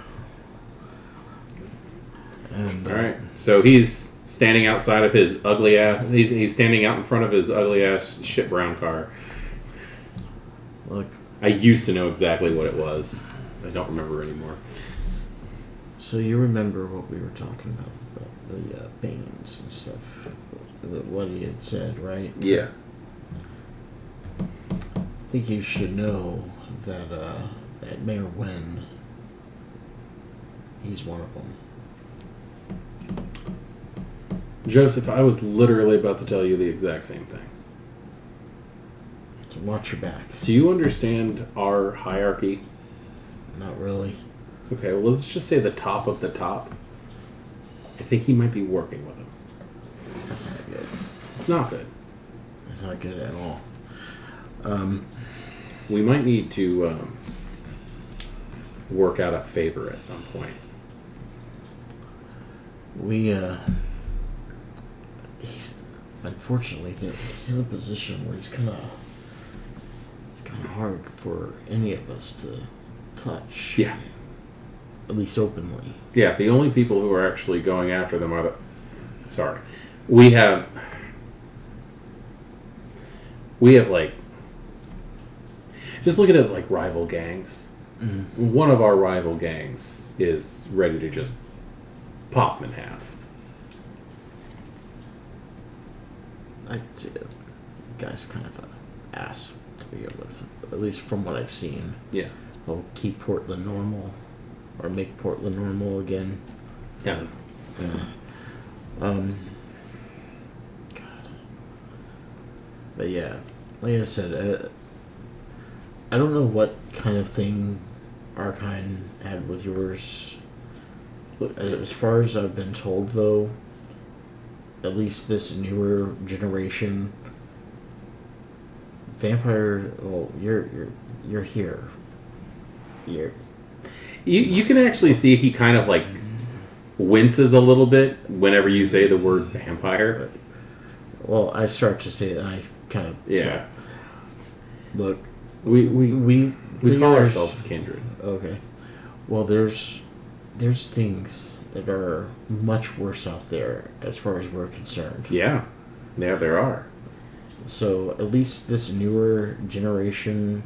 And All right. So he's standing outside of his ugly ass. He's standing out in front of his ugly ass shit brown car. look. I used to know exactly what it was. I don't remember anymore. So you remember what we were talking about the Banes and stuff? What he had said, right? Yeah. I think you should know that that Mayor Wen, he's one of them. Joseph, I was literally about to tell you the exact same thing. So watch your back. Do you understand our hierarchy? Not really. Okay, well, let's just say the top of the top. I think he might be working with him. That's not good. It's not good. It's not good at all. We might need to work out a favor at some point. He's unfortunately he's in a position where it's kind of hard for any of us to touch. Yeah. At least openly. Yeah, the only people who are actually going after them are the... Sorry. We have just look at it like rival gangs. Mm-hmm. One of our rival gangs is ready to just pop them in half. I can see it. The guy's kind of an ass to begin with, at least from what I've seen. Yeah. He'll keep Portland normal, or make Portland normal again. Yeah. Yeah. God. But yeah, like I said, I don't know what kind of thing our kind had with yours. As far as I've been told, though, at least this newer generation, vampire. Well, you're here. You can actually see he kind of winces a little bit whenever you say the word vampire. Well, I start to say that I kind of Yeah. Look, We we call ourselves kindred. Okay. Well, there's things that are much worse out there as far as we're concerned. Yeah. Yeah, there are. So at least this newer generation,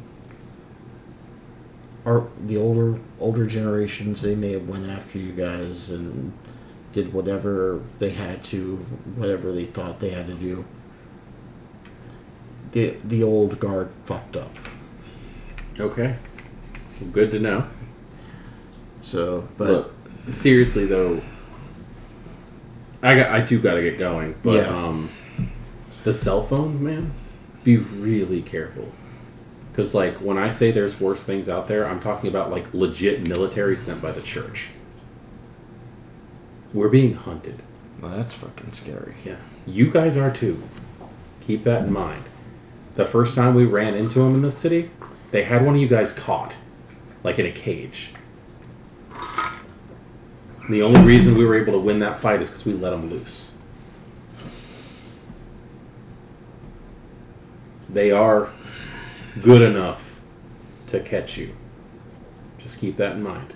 the older generations, they may have went after you guys and did whatever they had to, whatever they thought they had to do. The old guard fucked up. Okay. Well, good to know. So, but Look, seriously though, I do got to get going. But the cell phones, man, be really careful. Because like when I say there's worse things out there, I'm talking about like legit military sent by the church. We're being hunted. well, that's fucking scary. Yeah. You guys are too. Keep that in mind. The first time we ran into them in the city, they had one of you guys caught. Like in a cage. The only reason we were able to win that fight is because we let them loose. They are good enough to catch you. Just keep that in mind.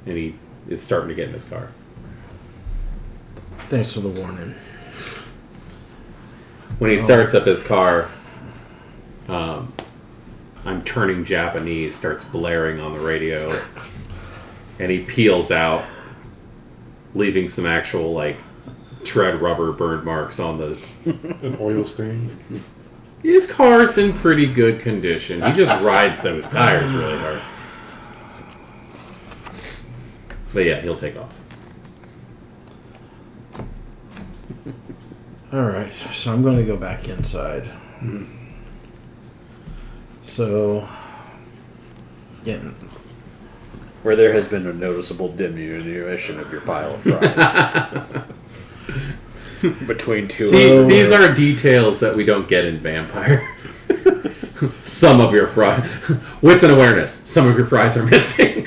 And he is starting to get in his car. Thanks for the warning. When he starts up his car, I'm Turning Japanese starts blaring on the radio. And he peels out, leaving some actual, like, tread rubber burn marks on the... And oil stains. His car's in pretty good condition. He just rides those tires really hard. But yeah, he'll take off. Alright, so I'm going to go back inside. Mm-hmm. So, getting... Where there has been a noticeable diminution of your pile of fries. Between two. See, these are details that we don't get in Vampire. Some of your fries. Wits and awareness. Some of your fries are missing.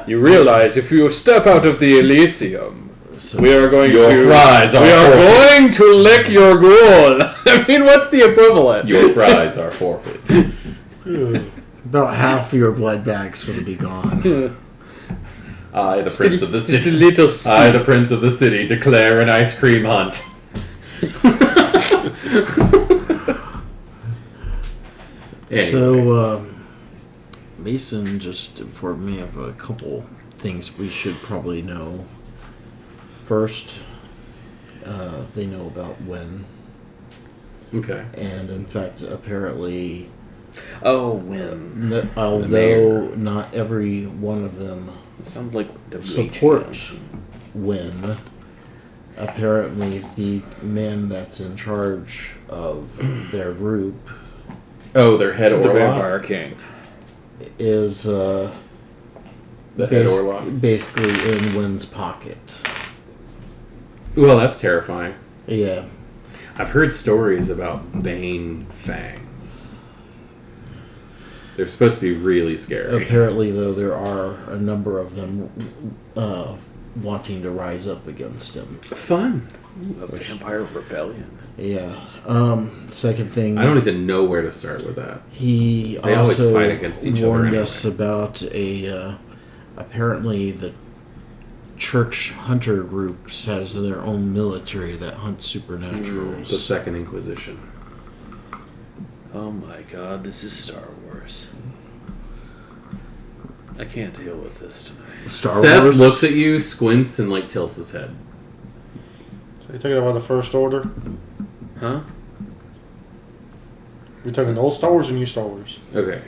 You realize if you step out of the Elysium, we are going Your to. fries are we are forfeit. going to lick your ghoul. I mean, what's the equivalent? Your fries are forfeit. About half of your blood bag's going to be gone. I, the prince of the Just a city. little I, the prince of the city, declare an ice cream hunt. So, Mason just informed me of a couple things we should probably know. First, they know about when. Okay. And in fact, apparently, Oh, when? although not every one of them It sounds like support when, apparently the man that's in charge of their group Oh, their head the Orlok? Vampire King. is The head Orlok? basically in Wynn's pocket. Well, that's terrifying. Yeah. I've heard stories about Bane fangs. They're supposed to be really scary. Apparently, though, there are a number of them wanting to rise up against him. Fun. A vampire rebellion. Yeah. Second thing, I don't even know where to start with that. he They always also fight against each other warned anyway. us about a apparently the church hunter groups has their own military that hunts supernaturals. The Second Inquisition. Oh my god, this is Star Wars. I can't deal with this tonight. Star Seth Wars looks at you, squints, and like tilts his head. So you talking about the First Order? Huh? We talking old Star Wars or new Star Wars? Okay.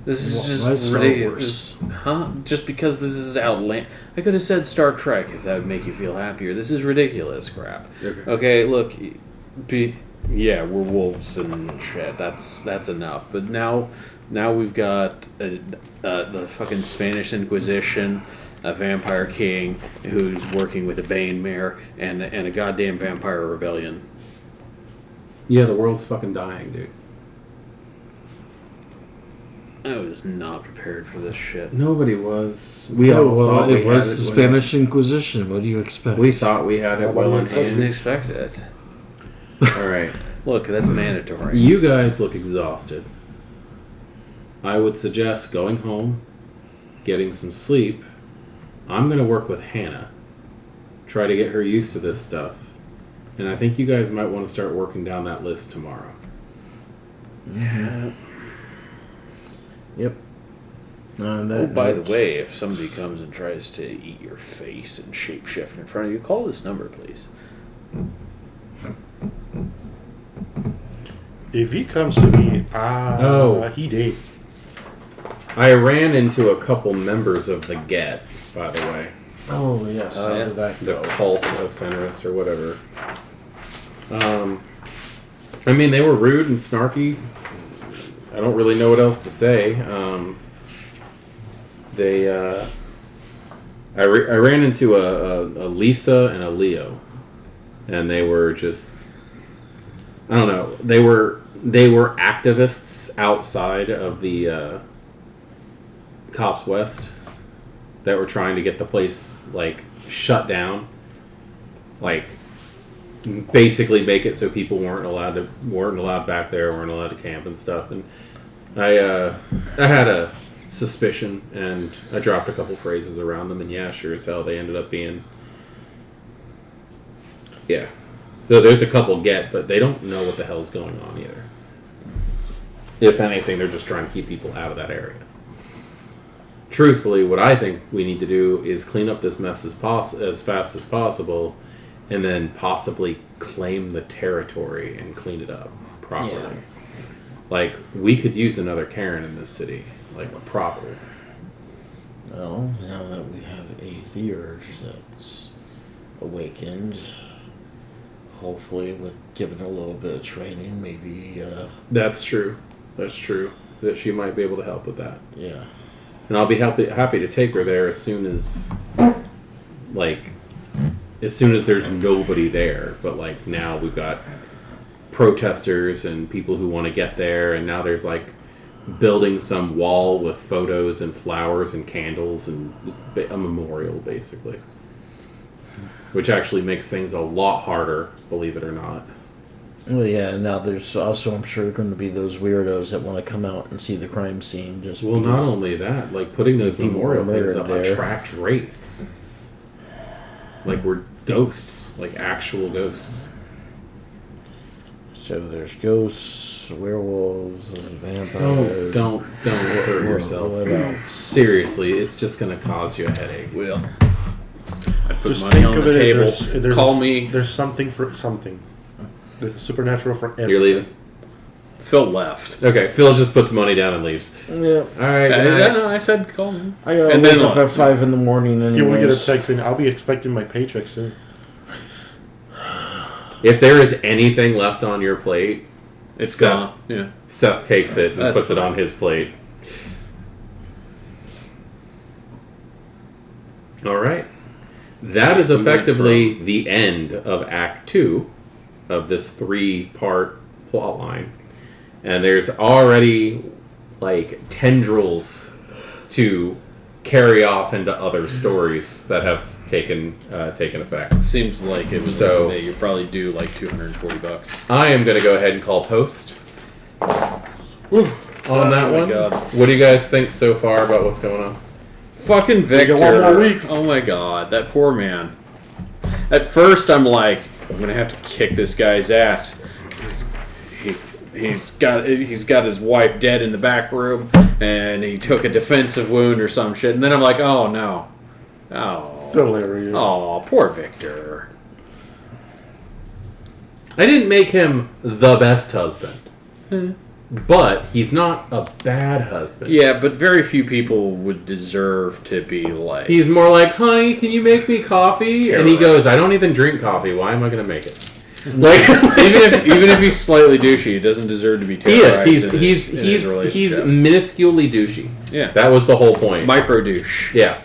This is Why just Star ridiculous. Huh? Just because this is outland. I could have said Star Trek if that would make you feel happier. This is ridiculous crap. Okay, look. Yeah, we're wolves and shit. That's enough. But now we've got the fucking Spanish Inquisition, a vampire king who's working with a Bane mare, and a goddamn vampire rebellion. Yeah, the world's fucking dying, dude. I was not prepared for this shit. Nobody was. We all thought it we was had the it Spanish Inquisition. What do you expect? We thought we had it well in I didn't hand. expect it. All right. Look, that's mandatory. You guys look exhausted. I would suggest going home, getting some sleep. I'm going to work with Hannah. Try to get her used to this stuff. And I think you guys might want to start working down that list tomorrow. Yeah. Yep. Oh, by the way, if somebody comes and tries to eat your face and shapeshift in front of you, call this number, please. If he comes to me, he did. I ran into a couple members of the Get, by the way. Oh, yes. How did that The go? cult of Fenris or whatever. I mean, they were rude and snarky. I don't really know what else to say. I ran into a Lisa and a Leo, and they were just, I don't know. They were activists outside of the Cops West that were trying to get the place like shut down, like basically make it so people weren't allowed back there, weren't allowed to camp and stuff. And I had a suspicion, and I dropped a couple phrases around them, and yeah, sure as hell, they ended up being, yeah. So there's a couple Get, but they don't know what the hell's going on either. If anything, they're just trying to keep people out of that area. Truthfully, what I think we need to do is clean up this mess as fast as possible, and then possibly claim the territory and clean it up properly. Yeah. Like, we could use another Karen in this city, like proper. Well, now that we have a theurge that's awakened, hopefully with given a little bit of training, maybe... That's true. That's true. That she might be able to help with that. Yeah. And I'll be happy to take her there as soon as there's nobody there. But, like, now we've got protesters and people who want to get there, and now there's, like, building some wall with photos and flowers and candles and a memorial, basically. Which actually makes things a lot harder, believe it or not. Well, yeah, now there's also, I'm sure, going to be those weirdos that want to come out and see the crime scene. Just well, not only that, like, putting those memorial things up there attracts wraiths. Like, we're ghosts. Like, actual ghosts. So there's ghosts, werewolves, and vampires. Oh, don't hurt yourself. What else? Seriously, it's just going to cause you a headache. Will. I put Just money think on of the it table. there's Call me. There's something for something. There's a supernatural for everything. You're leaving? Phil left. Okay, Phil just puts money down and leaves. Yeah. Alright, No, I said call me. I gotta And wake then up what? at 5 in the morning anyways. You will get a text saying, I'll be expecting my paycheck soon. If there is anything left on your plate, It's gone. Yeah. Seth takes it and That's puts it fine. on his plate. Alright. That is effectively the end of Act 2 of this 3-part plot line. And there's already, like, tendrils to carry off into other stories that have taken effect. It seems like it was So- like you probably do like $240. I am going to go ahead and call post on that Oh my one. God. What do you guys think so far about what's going on? Fucking Victor. got one more week. Oh my god, that poor man. At first I'm like, I'm gonna have to kick this guy's ass. He's got his wife dead in the back room, and he took a defensive wound or some shit. And then I'm like, oh no, Hilarious. oh poor Victor. I didn't make him the best husband, but he's not a bad husband. Yeah, but very few people would deserve to be like. He's more like, honey, can you make me coffee? And he goes, I don't even drink coffee. Why am I going to make it? Like, even if he's slightly douchey, he doesn't deserve to be terrorized. he's in his relationship. minusculely douchey. Yeah. That was the whole point. Micro douche. Yeah.